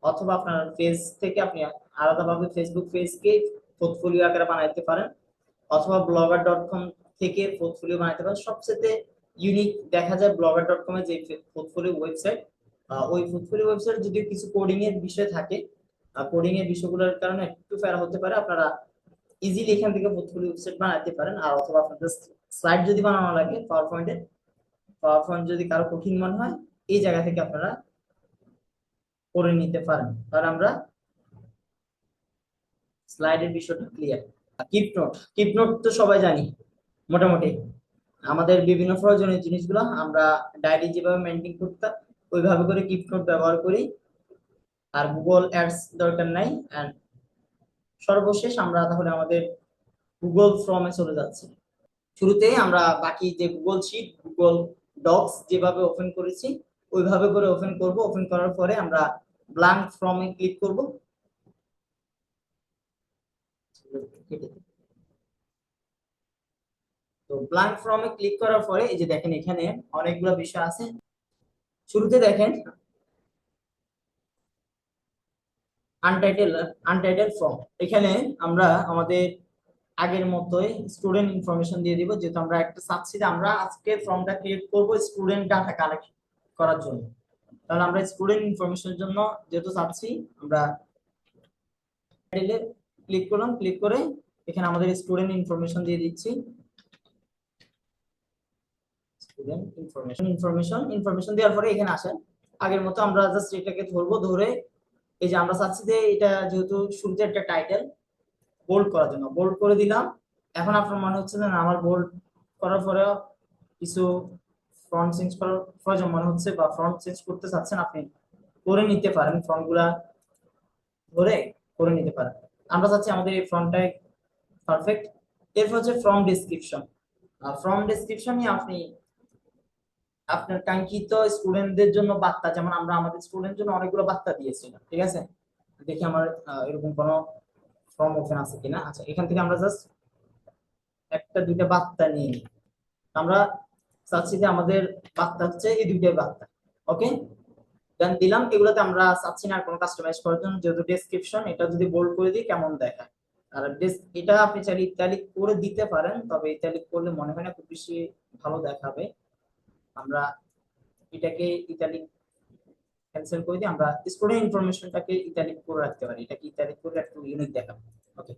অথবা আপনার পেজ থেকে আপনি আলাদাভাবে ফেসবুক পেজকে পোর্টফোলিও আকারে বানাইতে পারেন, অথবা blogger.com থেকে পোর্টফোলিও বানাইতে পারেন। সবচেয়ে ইউনিক দেখা যায় blogger.com এর যে পোর্টফোলিও ওয়েবসাইট, ওই পোর্টফোলিও ওয়েবসাইট যদি কিছু কোডিং এর বিষয় থাকে, কোডিং এর বিষয়গুলোর কারণে একটু ফেরা হতে পারে, আপনারা ইজিলি এখান থেকে পোর্টফোলিও ওয়েবসাইট বানাতে পারেন। আর অথবা আপনাদের স্লাইড যদি বানানো লাগে পাওয়ার পয়েন্টে, পাওয়ার পয়েন্ট যদি কারো কঠিন মনে হয় এই জায়গা থেকে আপনারা করে নিতে পারেন। তাহলে আমরা স্লাইডের বিষয়টা ক্লিয়ার। কিপনোট তো সবাই জানি মোটামুটি, আমাদের বিভিন্ন প্রয়োজনীয় জিনিসগুলো আমরা ডায়েরি যেভাবে মেনটেন করতাম ওইভাবে করে কিপনোট ব্যবহার করি, আর গুগল অ্যাডস দরকার নাই। এন্ড সর্বশেষ আমরা তাহলে আমাদের গুগল ফর্মে চলে যাচ্ছি। শুরুতে আমরা বাকি যে গুগল শিট, গুগল ডক্স যেভাবে ওপেন করেছি ওইভাবে করে ওপেন করব। ওপেন করার পরে আমরা ব্ল্যাঙ্ক ফর্মে ক্লিক করব। তো ব্ল্যাঙ্ক ফর্মে ক্লিক করার পরে এই যে দেখেন এখানে অনেকগুলো বিষয় আছে। শুরুতে দেখেন আনটাইটেল ফর্ম, এখানে আমরা আমাদের আগের মতোই স্টুডেন্ট ইনফরমেশন দিয়ে দিব, যেহেতু আমরা একটা চাচ্ছি যে আমরা আজকে ফর্মটা ক্রিয়েট করব স্টুডেন্ট ডাটা কালেক্ট করার জন্য। তাহলে আমরা স্টুডেন্ট ইনফরমেশনের জন্য যেহেতু চাচ্ছি, আমরা ক্লিক করলাম। ক্লিক করে এখানে আমাদের স্টুডেন্ট ইনফরমেশন দিয়ে দিচ্ছি। স্টুডেন্ট ইনফরমেশন দেওয়ার পরে এখানে আসেন, আগের মতো আমরা জাস্ট এটাকে ধরবো, ধরে এই যে আমরা চাচ্ছি যে এটা যেহেতু শুরুতে একটা টাইটেল, বোল্ড করার জন্য বোল্ড করে দিলাম। এখন আপনার মনে হচ্ছে যে না আমার বোল্ড করার পরে কিছু ফন্ট চেঞ্জ করার প্রয়োজন মনে হচ্ছে, বা ফন্ট চেঞ্জ করতে চাচ্ছেন, আপনি করে নিতে পারেন, ফন্টগুলা ধরে করে নিতে পারেন। আমরা চাচ্ছি আমাদের এই ফন্টটাই পারফেক্ট। এরপর হচ্ছে ফর্ম ডেসক্রিপশন। ফর্ম ডেসক্রিপশনে আপনি আপনার কাঙ্ক্ষিত স্টুডেন্টদের জন্য বার্তা, যেমন আমরা আমাদের স্টুডেন্টের জন্য অনেকগুলো বার্তা দিয়েছিলাম, ঠিক আছে। দেখি আমার এরকম কোনো ফর্ম ওপেন আছে কিনা। আচ্ছা, এখান থেকে আমরা জাস্ট একটা দুইটা বার্তা নিয়ে নিই। আমরা চাচ্ছি যে আমাদের বার্তা হচ্ছে এই দুইটাই বার্তা, ওকে দেন দিলাম। এগুলোতে আমরা চাচ্ছি না কোনো কাস্টমাইজ করার জন্য, যেহেতু ডেসক্রিপশন, এটা যদি বোল্ড করে দিই কেমন দেখায়। আর এটা আপনি চাইলে ইতালিক করে দিতে পারেন, তবে ইতালিক করলে মনে হয় না খুব বেশি ভালো দেখাবে। আমরা এটাকে ইতালিক ক্যান্সেল করে দিই, আমরা স্টুডেন্ট ইনফরমেশনটাকে ইতালিক করে রাখতে পারি, এটাকে ইতালিক করে একটু ইউনিক দেখাবে। ওকে,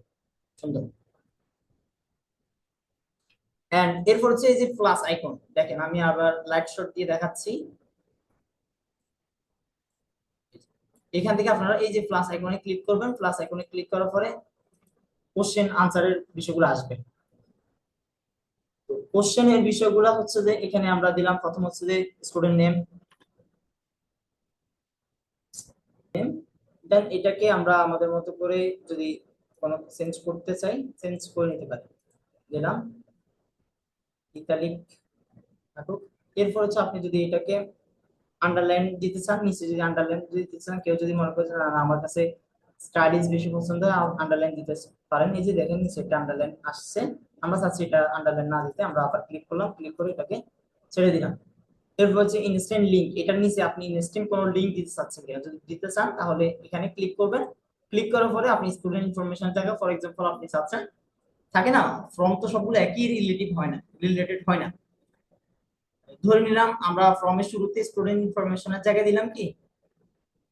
সুন্দর। এন্ড এরপর হচ্ছে এই যে প্লাস আইকন, দেখেন আমি আবার লাইট শট দিয়ে দেখাচ্ছি। এখান থেকে আপনারা এই যে প্লাস আইকনে ক্লিক করবেন। প্লাস আইকনে ক্লিক করার পরে কোশ্চেন আনসারের বিষয়গুলো আসবে। তো কোশ্চেনের বিষয়গুলো হচ্ছে যে এখানে আমরা দিলাম, প্রথম হচ্ছে যে স্টুডেন্ট নেম, দেন এটাকে আমরা আমাদের মতো করে যদি কোনো চেঞ্জ করতে চাই চেঞ্জ করে নিতে পারি। দিলাম ইতালিক থাকুক। এরপর হচ্ছে আপনি যদি এটাকে আন্ডারলাইন দিতে চান, নিচে যদি আন্ডারলাইন দিতে চান, কেউ যদি মনে করে না আমার কাছে স্টাডিজ বেশি পছন্দ, আন্ডারলাইন দিতে পারেন। এই যে দেখেন নিচে একটা আন্ডারলাইন আসছে, আমরা চাচ্ছি এটা আন্ডারলাইন না দিতে, আমরা আবার ক্লিক করলাম, ক্লিক করে এটাকে ছেড়ে দিলাম। এরপর হচ্ছে ইনস্ট্যান্ট লিংক, এটার নিচে আপনি ইনস্ট্যান্ট কোনো লিংক দিতে চাচ্ছেন কিনা, যদি দিতে চান তাহলে এখানে ক্লিক করবেন। ক্লিক করার পরে আপনি স্টুডেন্ট ইনফরমেশন থেকে ফর এক্সাম্পল আপনি চাচ্ছেন, থাকে না ফর্ম তো সবগুলো একই রিলেটেড হয় না। ধরে নিলাম আমরা ফর্মের শুরুতে স্টুডেন্ট ইনফরমেশনের জায়গায় দিলাম কি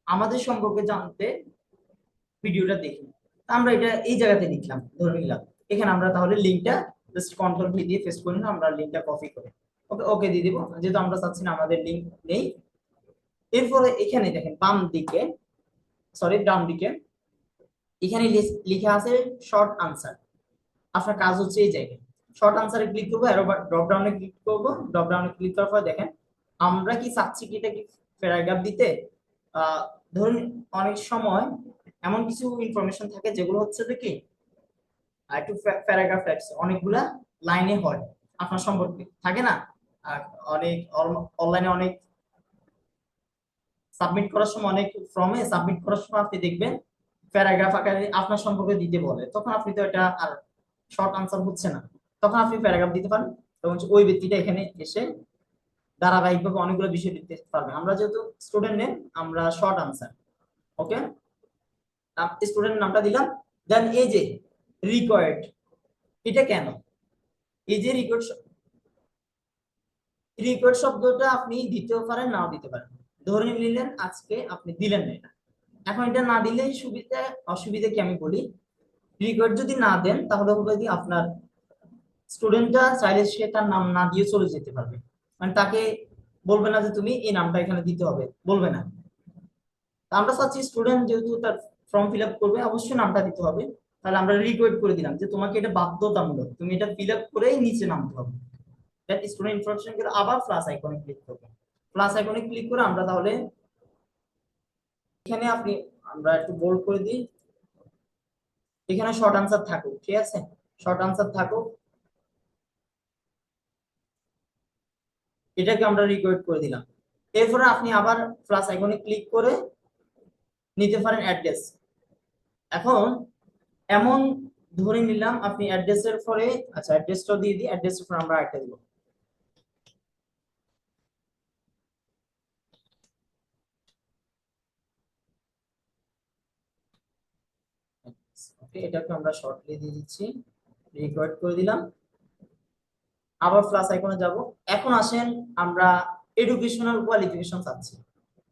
আমাদের সম্পর্কে জানতে ভিডিওটা দেখি, আমরা এটা এই জায়গাতে লিখলাম ধরে নিলাম। এখানে আমরা তাহলে লিংকটা জাস্ট কন্ট্রোল ভি দিয়ে পেস্ট করে নিলাম, আমরা লিংকটা কপি করে ওকে ওকে দিয়ে দিব, যেহেতু আমরা চাচ্ছি না আমাদের লিংক নেই। এরপরে এখানে দেখেন বাম দিকে, সরি ডান দিকে, এখানে লেখা আছে শর্ট আনসার। আপনার কাজ হচ্ছে এই জায়গায় শর্ট আনসারে ক্লিক করবো, আর ড্রপ ডাউনে ক্লিক করবো। ড্রপ ডাউনে ক্লিক করার পর দেখেন আমরা কি চাচ্ছি কি এটা কি প্যারাগ্রাফ দিতে। ধরুন অনেক সময় এমন কিছু ইনফরমেশন থাকে যেগুলো হচ্ছে যে কি একটু প্যারাগ্রাফ টাইপস, অনেকগুলা লাইনে হয় আপনার সম্পর্কে, থাকে না। আর অনেক অনলাইনে অনেক সাবমিট করার সময়, অনেক ফর্মে সাবমিট করার সময় আপনি দেখবেন প্যারাগ্রাফ আকারে আপনার সম্পর্কে দিতে বলে, তখন আপনি তো এটা আর শর্ট আনসার হচ্ছে না, তখন আপনি প্যারাগ্রাফ দিতে পারেন। তখন ওই ব্যক্তিটা এখানে এসে ধারাবাহিকভাবে অনেকগুলো বিষয় দিতে পারবে। আমরা যেহেতু স্টুডেন্ট নেম, আমরা শর্ট আনসার ওকে স্টুডেন্ট নামটা দিলাম। দেন এই যে রিকোয়ার্ড, এটা কেন, এই যে রিকোয়ার্ড শব্দটা আপনি দিতেও পারেন নাও দিতে পারেন। ধরে নিলেন আজকে আপনি দিলেন না এটা, এখন এটা না দিলে সুবিধা অসুবিধা কি আমি বলি। রিকোয়ার্ড যদি না দেন তাহলে হবে কি আপনার স্টুডেন্টটা চাইলে সে তার নাম না দিয়ে চলে যেতে পারবে, মানে তাকে বলবে না যে তুমি এই নামটা এখানে দিতে হবে, বলবে না। আমরা চাচ্ছি স্টুডেন্ট যেহেতু তার ফর্ম ফিল আপ করবে অবশ্যই নামটা দিতে হবে, তাহলে আমরা রিকোয়েস্ট করে দিলাম যে তোমাকে এটা বাধ্যতামূলক, তুমি এটা ফিল আপ করেই নিচে নামতে হবে। দ্যাট স্টুডেন্ট ইনফরমেশন করে আবার প্লাস আইকনে ক্লিক করবে। প্লাস আইকনে ক্লিক করে আমরা তাহলে এখানে আপনি আমরা একটু বোল্ড করে দিই, এখানে শর্ট আনসার থাকুক, ঠিক আছে শর্ট আনসার থাকুক, এটাকে আমরা রিকোয়েস্ট করে দিলাম। এরপরে আপনি আবার প্লাস আইকনে ক্লিক করে নিতে পারেন অ্যাড্রেস। এখন এমন ধরে নিলাম আপনি অ্যাড্রেসের পরে, আচ্ছা অ্যাড্রেসটা দিয়ে দিই, অ্যাড্রেসের পরে আমরা একটা দিব। ওকে এটাকে আমরা শর্টলি দিয়ে দিচ্ছি, রিকোয়ার্ড করে দিলাম। আবার প্লাস আইকনে যাব। এখন আসেন আমরা এডুকেশনাল কোয়ালিফিকেশন চাচ্ছি,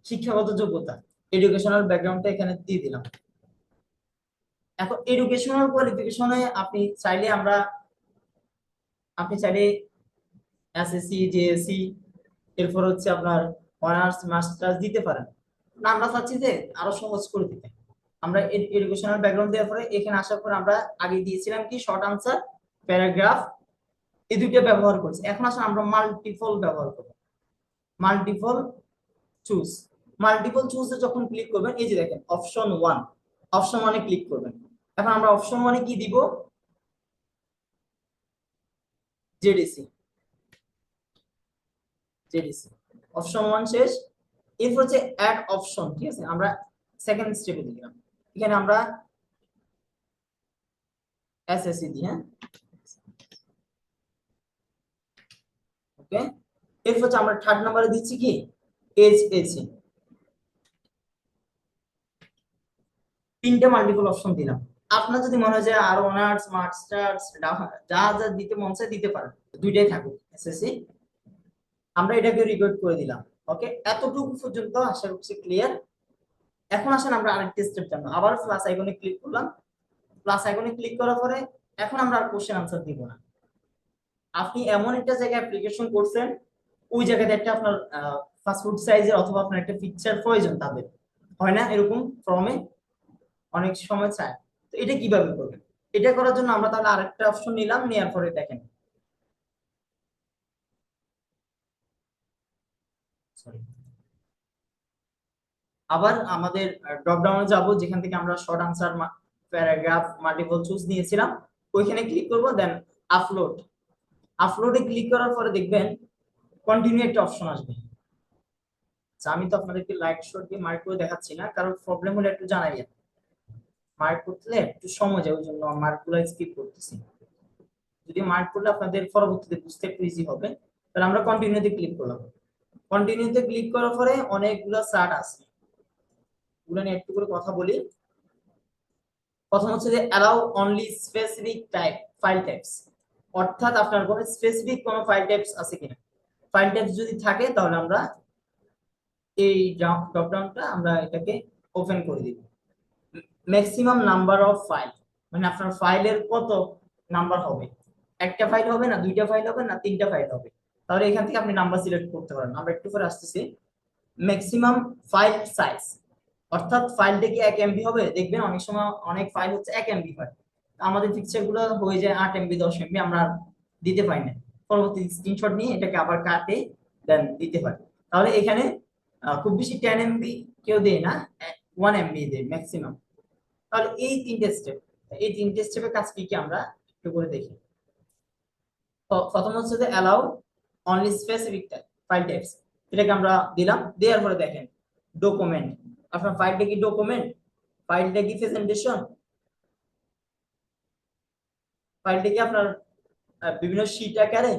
শিক্ষাগত যোগ্যতা, এডুকেশনাল ব্যাকগ্রাউন্ডটা এখানে দিয়ে দিলাম। এখন এডুকেশনাল কোয়ালিফিকেশনে আপনি চাইলে এসএসসি জেএসসি এরপর হচ্ছে আপনার অনার্স মাস্টার্স দিতে পারেন, না আমরা চাচ্ছি যে আরো সহজ করে দিতে। আমরা এডুকেশনাল ব্যাকগ্রাউন্ড দেওয়ার পরে এখানে আসার পর আমরা আগে দিয়েছিলাম কি শর্ট আনসার, প্যারাগ্রাফ, এই দুইটা ব্যবহার করছি। এখন আসলে আমরা মাল্টিপল ব্যবহার করব। মাল্টিপল চুজ, মাল্টিপল চুজে যখন ক্লিক করবেন এই যে দেখেন অপশন 1, অপশন 1 এ ক্লিক করবেন। এখন আমরা অপশন 1 এ কি দিব, জেডিসি, জেডিসি অপশন 1 শেষ। এরপর হচ্ছে অ্যাড অপশন, ঠিক আছে আমরা সেকেন্ড স্টেপে দিলাম, এখানে আমরা এসএসসি দিই, হ্যাঁ ওকে। এরপর হচ্ছে আমরা থার্ড নাম্বারে দিচ্ছি কি এইচএসসি, তিনটা মাল্টিপল অপশন দিলাম। আপনার যদি মনে হয় যে আরো অনার্স মাস্টার্স যা যা দিতে মন চায় দিতে পারেন, দুইটাই থাকুক এসএসসি, আমরা এটাকে রিকোয়েস্ট করে দিলাম। ওকে এতটুকু পর্যন্ত আশা করছি ক্লিয়ার। এখন আসেন আমরা আরেকটা স্টেপ জানবো, আবার প্লাস আইকনে ক্লিক করলাম। প্লাস আইকনে ক্লিক করার পরে এখন আমরা আর কোশ্চেন আনসার দিব না। আপনি এমন একটা জায়গায় অ্যাপ্লিকেশন করছেন, ওই জায়গাতে একটা আপনার পাসপোর্ট সাইজের অথবা আপনার একটা পিকচার প্রয়োজন, তাদের হয় না এরকম ফর্মে অনেক সময় চায়, তো এটা কিভাবে করবেন। এটা করার জন্য আমরা তাহলে আরেকটা অপশন নিলাম, নেওয়ার পরে দেখেন সরি আবার আমাদের ড্রপ ডাউনে যাব, যেখান থেকে আমরা short answer, paragraph, multiple choose নিয়েছিলাম, ওইখানে ক্লিক করব, দেন আপলোড। আপলোডে ক্লিক করার পরে দেখবেন কন্টিনিউ একটা অপশন আসবে। আচ্ছা, আমি তো আপনাদেরকে লাইট শর্ট দিয়ে মার্ক করে দেখাচ্ছি না, কারণ প্রবলেম হলে একটু জানাই। মার্ক করতে একটু সময় যায়, ওই জন্য মার্ক গুলো স্কিপ করতেছি। যদি মার্ক করলে আপনাদের পরবর্তীতে বুঝতে একটু ইজি হবে। তাহলে আমরা কন্টিনিউতে ক্লিক করলাম। কন্টিনিউতে ক্লিক করার পরে অনেকগুলো চার্ট আছে, ওগুলো নিয়ে একটু করে কথা বলি। প্রথম হচ্ছে যে allow only specific type file types, অর্থাৎ আপনার কোনো স্পেসিফিক কোনো ফাইল টাইপস আছে কিনা। ফাইল টাইপস যদি থাকে তাহলে আমরা এই ড্রপ ডাউনটা আমরা এটাকে ওপেন করে দিব। ম্যাক্সিমাম নাম্বার অফ ফাইল, মানে আপনার ফাইলের কত নাম্বার হবে, একটা ফাইল হবে না, দুইটা ফাইল হবে না, তিনটা ফাইল হবে, তাহলে এখান থেকে আপনি নাম্বার সিলেক্ট করতে পারেন। আমরা একটু পরে আসতেছি। ম্যাক্সিমাম ফাইল সাইজ, অর্থাৎ ফাইলটা কি 1 MB হবে, দেখবেন অনেক সময় অনেক ফাইল হচ্ছে 1 MB ফাইল, আমাদের পিকচার গুলো হয়ে যায় 8 MB 10 MB, আমরা আর দিতে পারি না, পরবর্তী স্ক্রিনশট নিয়ে এটাকে আবার কাটে দেন দিতে পারি। তাহলে এখানে খুব বেশি 10 MB কেউ দেয় না, 1 MB দেয় ম্যাক্সিমাম। তাহলে এই তিনটে স্টেপ, এই তিনটে স্টেপের কাজ কি কি আমরা একটু করে দেখি। তো প্রথম হচ্ছে যে allow only specific file types, এটাকে আমরা দিলাম। দেওয়ার পরে দেখেন ডকুমেন্ট, আপনার ফাইলটা কি ডকুমেন্ট, ফাইলটা কি প্রেজেন্টেশন, ফাইলটা কি আপনার বিভিন্ন শীট আকারে,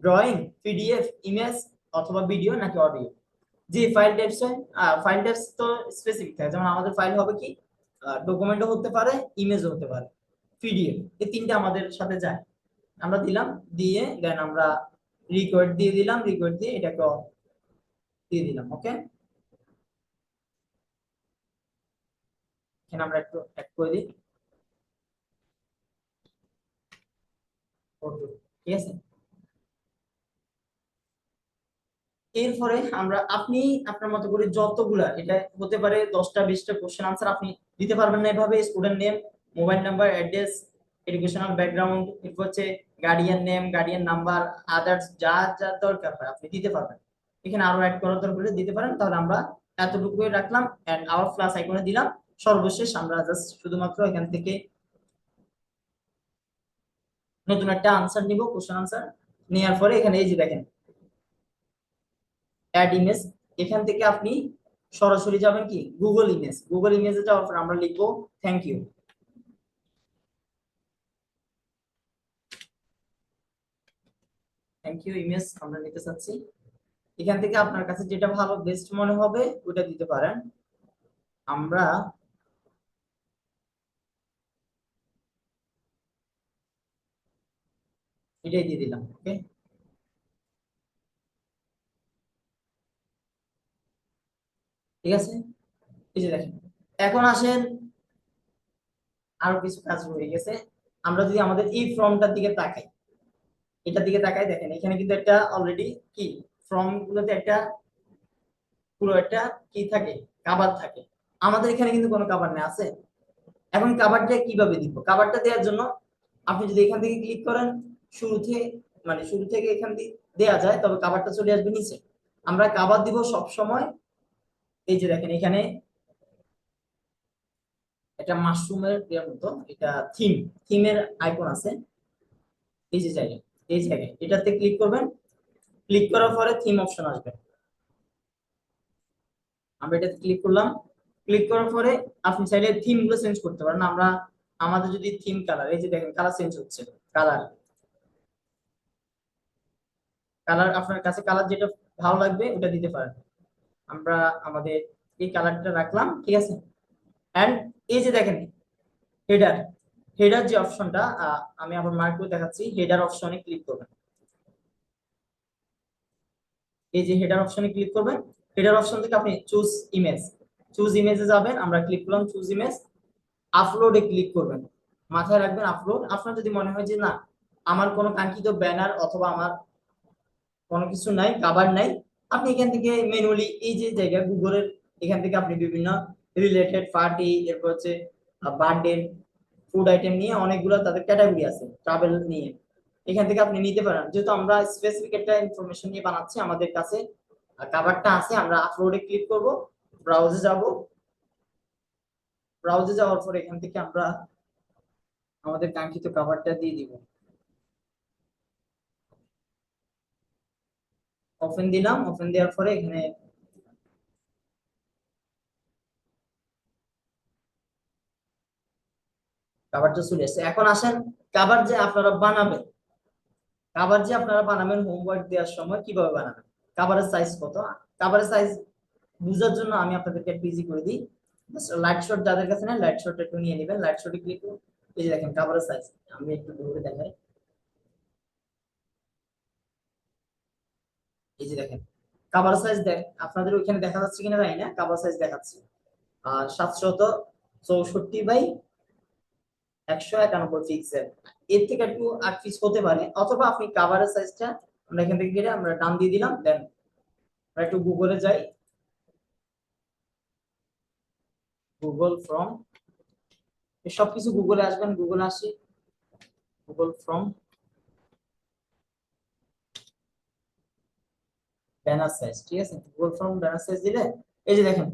ড্রয়িং, পিডিএফ, ইমেজ অথবা ভিডিও নাকি অডিও। যে ফাইল টাইপস হয়, ফাইল টাইপস তো স্পেসিফিক থাকে, যেমন আমাদের ফাইল হবে কি ডকুমেন্টও হতে পারে, ইমেজও হতে পারে, পিডিএফ, এই তিনটা আমাদের সাথে যায়। আমরা দিলাম, দিয়ে দেন আমরা রিকোয়েস্ট দিয়ে দিলাম, রিকোয়েস্ট দিয়ে এটাকে দিয়ে দিলাম। ওকে, এখানে আমরা একটু অ্যাড করে দিই। Okay, ঠিক আছে। এরপরে আমরা আপনি আপনার মতো করে যতগুলা, এটা হতে পারে 10টা 20টা কোশ্চেন আনসার আপনি দিতে পারবেন না এভাবে, student name, mobile number, address, educational background, এরপর হচ্ছে guardian name, guardian number, others যা যা দরকার হয় আপনি দিতে পারবেন। এখানে আরো অ্যাড করার দরকার হলে দিতে পারেন। তাহলে আমরা এতটুকু রাখলাম এন্ড আওয়ার প্লাস আইকনে দিলাম। সর্বশেষ আমরা জাস্ট শুধুমাত্র এখান থেকে নতুন একটা আনসার নিব, কোশ্চেন আনসার নেওয়ার পরে এখানে এই যে দেখেন অ্যাড ইমেজ, এখান থেকে আপনি সরাসরি যাবেন কি গুগল ইমেজ, গুগল ইমেজে যাওয়ার পর আমরা লিখবো thank you. Thank you image আমরা নিতে চাচ্ছি। এখান থেকে আপনার কাছে যেটা ভালো বেস্ট মনে হবে ওটা দিতে পারেন। আমরা এটাই দিয়ে দিলাম। ওকে, ঠিক আছে। এই যে দেখেন, এখন আসেন আরো কিছু কাজ রয়ে গেছে। আমরা যদি আমাদের এই ফর্মটার দিকে তাকাই, এটার দিকে তাকাই, দেখেন এখানে কিন্তু একটা অলরেডি কি ফর্ম গুলোতে একটা পুরো একটা কি থাকে, কাভার থাকে। আমাদের এখানে কিন্তু কোনো কাভার নেই, আছে। এখন কাভারটা কিভাবে দিব, কাভারটা দেওয়ার জন্য আপনি যদি এখান থেকে ক্লিক করেন, শুরু থেকে মানে শুরু থেকে এখান থেকে দেয়া যায়, তবে কাভারটা চলে আসবে নিচে। আমরা কাভার দিব সব সময়, এই যে দেখেন এখানে একটা মাশরুমের এর মতো এটা থিম, থিমের আইকন আছে, এই যে জায়গায়, এই জায়গায় এটাতে ক্লিক করবেন। ক্লিক করার পরে থিম অপশন আসবে, আমরা এটাতে ক্লিক করলাম। ক্লিক করার পরে আপনি চাইলে থিম গুলো চেঞ্জ করতে পারেন। আমরা আমাদের যদি থিম কালার, এই যে দেখেন কালার চেঞ্জ হচ্ছে, কালার, কালার আপনার কাছে কালার যেটা ভালো লাগবে ওটা দিতে পারেন। আমরা আমাদের এই কালারটা রাখলাম, ঠিক আছে। এন্ড এই যে দেখেন হেডার, হেডার যে অপশনটা আমি আবার মার্ক করে দেখাচ্ছি, হেডার অপশনে ক্লিক করবেন। এই যে হেডার অপশনে ক্লিক করবেন, হেডার অপশন থেকে আপনি চুজ ইমেজ, চুজ ইমেজে যাবেন, আমরা ক্লিক করলাম চুজ ইমেজ। আপলোডে ক্লিক করবেন, মাথায় রাখবেন আপলোড। আপনার যদি মনে হয় যে না আমার কোনো কাঙ্ক্ষিত ব্যানার অথবা আমার কোনো কিছু নাই, কাভার নাই, আপনি এখান থেকে ম্যানুয়ালি এই যে জায়গা গুগলের এখান থেকে আপনি বিভিন্ন রিলেটেড পার্টি, এরপর হচ্ছে বার্থডে, ফুড আইটেম নিয়ে অনেকগুলো তাদের ক্যাটাগরি আছে, ট্রাভেল নিয়ে, এখান থেকে আপনি নিতে পারেন। যেহেতু আমরা স্পেসিফিক একটা ইনফরমেশন নিয়ে বানাচ্ছি, আমাদের কাছে কাভারটা আছে, আমরা আপলোডে ক্লিক করব। ব্রাউজে যাব, ব্রাউজে যাওয়ার পর এখান থেকে আমরা আমাদের কাঙ্ক্ষিত কভারটা দিয়ে দিব। ওপেন দিলাম, ওপেন দেওয়ার পরে এখানে কভারটা চলে আসছে। এখন আসেন কভার যে আপনারা বানাবেন, কভার যে আপনারা বানাবেন হোমওয়ার্ক দেওয়ার সময় কিভাবে বানাবেন, কভারের সাইজ কত, কভারের সাইজ বুঝার জন্য আমি আপনাদেরকে একটু ইজি করে দিই। লাইট শট যাদের কাছে নেই, লাইট শট একটু নিয়ে নেবেন, লাইট শটে ক্লিক করুন। এই যে দেখেন কভারের সাইজ, আমি একটু ধরে দেখাই। এই যে দেখেন কভার সাইজ দেখ, আপনাদের ওইখানে দেখা যাচ্ছে কিনা জানি না, কভার সাইজ দেখাচ্ছে 764 বাই 191 পিক্সেল। এর থেকে একটু 8 পিস হতে পারে, অথবা আপনি কভারের সাইজটা আমরা এখান থেকে কেটে আমরা ডান দিয়ে দিলাম। দেন আমরা একটু গুগলে যাই, গুগল ফ্রম, সবকিছু গুগলে আসবেন, গুগলে আসি, গুগল ফ্রম ব্যানার সাইজ, ঠিক আছে, গুগল ফ্রম ব্যানার সাইজ দিলে এই যে দেখেন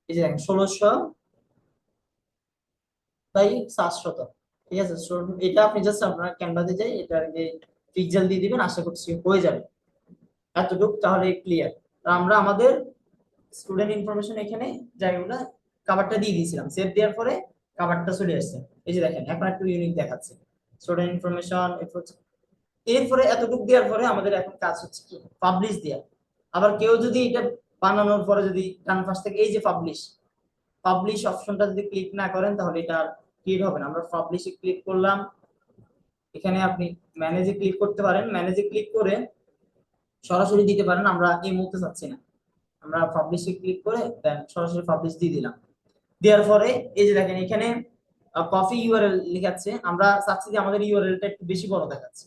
এই যে দেখেন 1600 বাই 700, ঠিক আছে। এটা আপনি জাস্ট আপনার ক্যানভাতে যাই এটা পিক্সেল দিয়ে দিবেন, আশা করছি হয়ে যাবে এতটুকু, তাহলে ক্লিয়ার। আমরা আমাদের স্টুডেন্ট ইনফরমেশন এখানে জায়গাগুলো কভারটা দিয়ে দিয়েছিলাম, সেভ দেওয়ার পরে কভারটা চলে আসছে। এই যে দেখেন এখন একটু ইউনিক দেখাচ্ছে স্টুডেন্ট ইনফরমেশন। এরপরে এতটুকু দেওয়ার পরে আমাদের এখন কাজ হচ্ছে কি পাবলিশ দেওয়া। আবার কেউ যদি এটা বানানোর পরে যদি ডান পাশ থেকে এই যে পাবলিশ, পাবলিশ অপশনটা যদি ক্লিক না করেন তাহলে এটা ক্লিক হবে না। আমরা পাবলিশে ক্লিক করলাম, এখানে আপনি ম্যানেজে ক্লিক করতে পারেন, ম্যানেজে ক্লিক করে সরাসরি দিতে পারেন, আমরা এই মুহূর্তে চাচ্ছি না। আমরা পাবলিশে ক্লিক করে দেন সরাসরি পাবলিশ দিয়ে দিলাম। দেওয়ার পরে এই যে দেখেন এখানে কপি ইউআরএল লেখাচ্ছে, আমরা চাচ্ছি যে আমাদের ইউআরএলটা একটু বেশি বড় দেখাচ্ছে।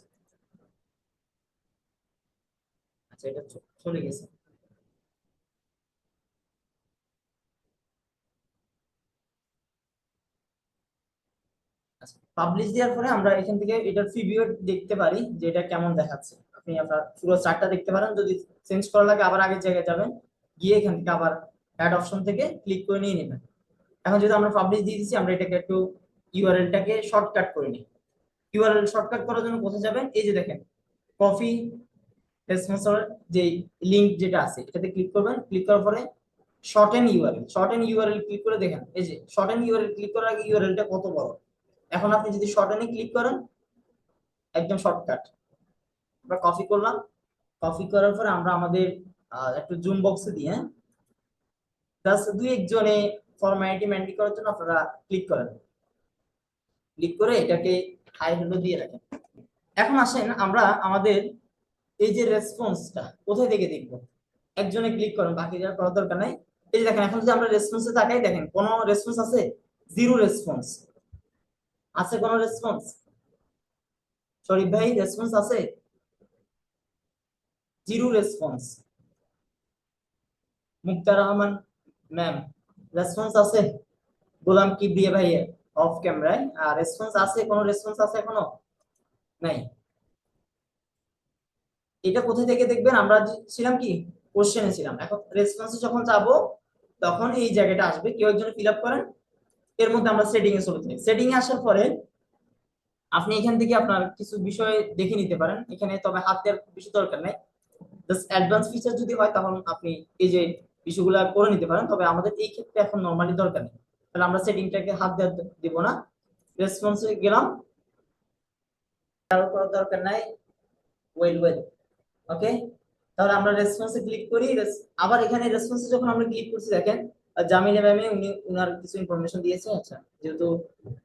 আচ্ছা এটা চলে গেছে। পাবলিশ দেওয়ার পরে আমরা এখান থেকে এটার প্রিভিউ দেখতে পারি যে এটা কেমন দেখাচ্ছে। আপনি আপনার পুরো চার্টটা দেখতে পারেন, যদি চেঞ্জ করা লাগে আবার আগের জায়গায় যাবেন, গিয়ে এখান থেকে আবার অ্যাড অপশন থেকে ক্লিক করে নিয়ে নেবেন। এখন যদি আমরা পাবলিশ দিয়ে দিচ্ছি, আমরা এটাকে একটু ইউআরএলটাকে শর্টকাট করে নিই। ইউআরএল শর্টকাট করার জন্য কোথায় যাবেন, এই যে দেখেন কপি রেসপন্সর যে লিংক যেটা আছে এটাতে ক্লিক করবেন, ক্লিক করার পরে shorten URL, shorten URL click করে দেখেন এই যে শর্টেন ইউআরএল ক্লিক করার আগে ইউআরএলটা কত বড়। এখন আপনি যদি শর্টেনে ক্লিক করেন একদম শর্টকাট। আমরা কপি করলাম, কপি করার পরে আমরা আমাদের একটু জুম বক্সে দিয়ে জাস্ট দুই একজনে ফরম্যালিটি মেনটেন করার জন্য আপনারা ক্লিক করেন, ক্লিক করে এটাকে হাই হ্যালো দিয়ে রাখেন। এখন আসেন আমরা আমাদের এই যে রেসপন্সটা কোথায় থেকে দেখবো, একজনে ক্লিক করেন, বাকি যারা করার দরকার নাই। এই যে দেখেন এখন যদি আমরা রেসপন্সে তাকাই, দেখেন কোনো রেসপন্স আছে, জিরো রেসপন্স আছে, কোনো রেসপন্স, শরীফ ভাই রেসপন্স আছে, জিরো রেসপন্স। মুক্তা রহমান ম্যাম রেসপন্স আছে, গোলাম কিবরিয়া ভাই অফ ক্যামেরায় আর রেসপন্স আছে, কোনো রেসপন্স আছে এখনো নাই। এটা কোথা থেকে দেখবেন, আমরা ছিলাম কি কোশ্চেনে ছিলাম, এখন রেসপন্সে যখন যাবো তখন এই জায়গাটা আসবে, কেউ একজন ফিল আপ করেন। এর মধ্যে আমরা সেটিং এ চলে যাই, সেটিং এ আসার পরে আপনি এখান থেকে আপনার কিছু বিষয় দেখে নিতে পারেন এখানে, তবে হাত দেওয়ার বেশি দরকার নাই। জাস্ট অ্যাডভান্স ফিচার যদি হয় তখন আপনি এই যে বিষয়গুলো করে নিতে পারেন, তবে আমাদের এই ক্ষেত্রে এখন নরমালি দরকার নেই, তাহলে আমরা সেটিংটাকে হাত দেওয়া দিব না। রেসপন্সে গেলাম, করার দরকার নাই, ওয়েল ওয়েল, ওকে। তাহলে আমরা রেসপন্সে ক্লিক করি, আবার এখানে রেসপন্সে যখন আমরা ক্লিক করছি দেখেন জামিলা ম্যামে উনি উনার কিছু ইনফরমেশন দিয়েছে। আচ্ছা যেহেতু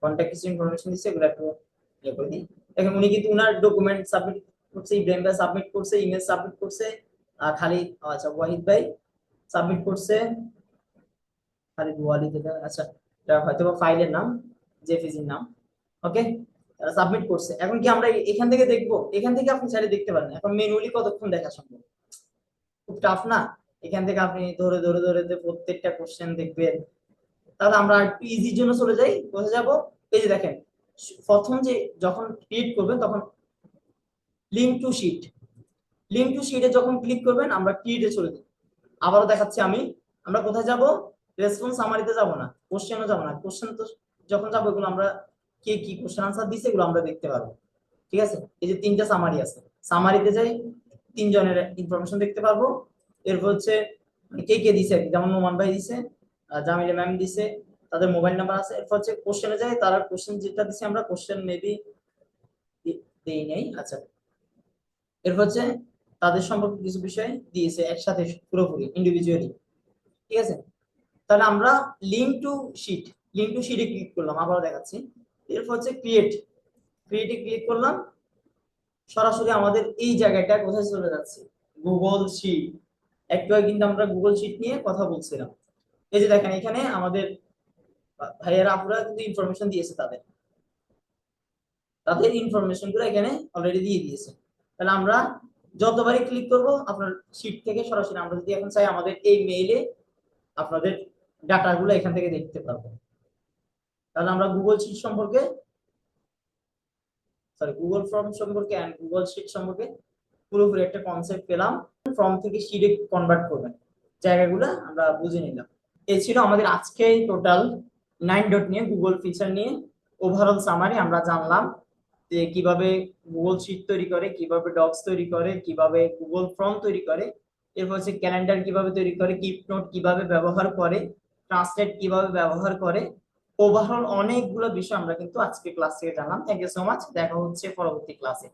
কন্টাক্ট কিছু ইনফরমেশন দিয়েছে এগুলো একটু ইয়ে করে দিই। দেখেন উনি কিন্তু উনার ডকুমেন্ট সাবমিট করছে, ইব্রাহিম ভাই সাবমিট করছে, ইমেল সাবমিট করছে, খালিদ, আচ্ছা ওয়াহিদ ভাই সাবমিট করছে, খালিদ ওয়ালিদ, আচ্ছা এটা হয়তো ফাইলের নাম, জেপিজির নাম, ওকে সাবমিট করছে। এখন কি আমরা এখান থেকে দেখবো, এখান থেকে আপনি চাইলে দেখতে পারেন। এখন ম্যানুয়ালি কতক্ষণ দেখা সম্ভব, খুব টাফ না, এখান থেকে আপনি ধরে ধরে ধরে যে প্রত্যেকটা কোশ্চেন দেখবেন। তাহলে আমরা একটু ইজির জন্য চলে যাই, কোথায় যাব, এই যে দেখেন প্রথম যে যখন ক্রিয়েট করবেন তখন link to sheet, link to শিটে যখন ক্লিক করবেন আমরা ক্রিয়েটে চলে যাব। আবারও দেখাচ্ছি আমি, আমরা কোথায় যাব, রেসপন্স সামারিতে যাব না, কোশ্চেনও যাব না। কোশ্চেন তো যখন যাবো এগুলো আমরা কে কি কোশ্চেন আনসার দিছে এগুলো আমরা দেখতে পারবো। ঠিক আছে, এই যে তিনটা সামারি আছে, সামারিতে যাই তিনজনের ইনফরমেশন দেখতে পারবো। এরপর হচ্ছে কে কে দিছে, যেমন নোমান ভাই দিছে, জামিলা ম্যাম দিছে, তাদের মোবাইল নাম্বার আছে। এরপর হচ্ছে কোশ্চেনে যাই, তারা কোশ্চেন যেটা দিছে আমরা কোশ্চেন মেবি দেই নাই। আচ্ছা, এরপর হচ্ছে তাদের সম্পর্কে কিছু বিষয় দিয়েছে একসাথে পুরোপুরি ইন্ডিভিজুয়ালি। ঠিক আছে, তাহলে আমরা link to sheet, link to শিটে ক্লিক করলাম, আবার দেখাচ্ছি। এরপর হচ্ছে ক্রিয়েটে ক্লিক করলাম, সরাসরি আমাদের এই জায়গাটা কোথায় চলে যাচ্ছে, গুগল শিট। একটু আগে কিন্তু আমরা গুগল শিট নিয়ে কথা বলছিলাম। এই যে দেখেন এখানে আমাদের ভাইয়েরা আপুরা কিন্তু ইনফরমেশন দিয়েছে, তাদের তাদের ইনফরমেশন গুলো এখানে অলরেডি দিয়ে দিয়েছে। তাহলে আমরা যতবারই ক্লিক করব আপনার শিট থেকে সরাসরি আমরা যদি এখন চাই আমাদের এই মেইলে আপনাদের ডাটাগুলো এখান থেকে দেখতে পারবো। তাহলে আমরা গুগল শিট সম্পর্কে, সরি গুগল ফর্ম সম্পর্কে এন্ড গুগল শিট সম্পর্কে পুরোপুরি একটা কনসেপ্ট পেলাম। ফর্ম থেকে শিটে কনভার্ট করবেন জায়গাগুলো আমরা বুঝে নিলাম। এই ছিল আমাদের আজকে টোটাল 9 ডট নিয়ে গুগল ফিচার নিয়ে ওভারঅল সামারি। আমরা জানলাম যে কিভাবে গুগল শিট তৈরি করে, কিভাবে ডক্স তৈরি করে, কিভাবে গুগল ফর্ম তৈরি করে, এরপর হচ্ছে ক্যালেন্ডার কিভাবে তৈরি করে, কিপ নোট কিভাবে ব্যবহার করে, ট্রান্সলেট কিভাবে ব্যবহার করে। ওভারঅল অনেকগুলো বিষয় আমরা কিন্তু আজকে ক্লাস থেকে জানলাম। থ্যাংক ইউ সো মাচ, দেখা হচ্ছে পরবর্তী ক্লাসে।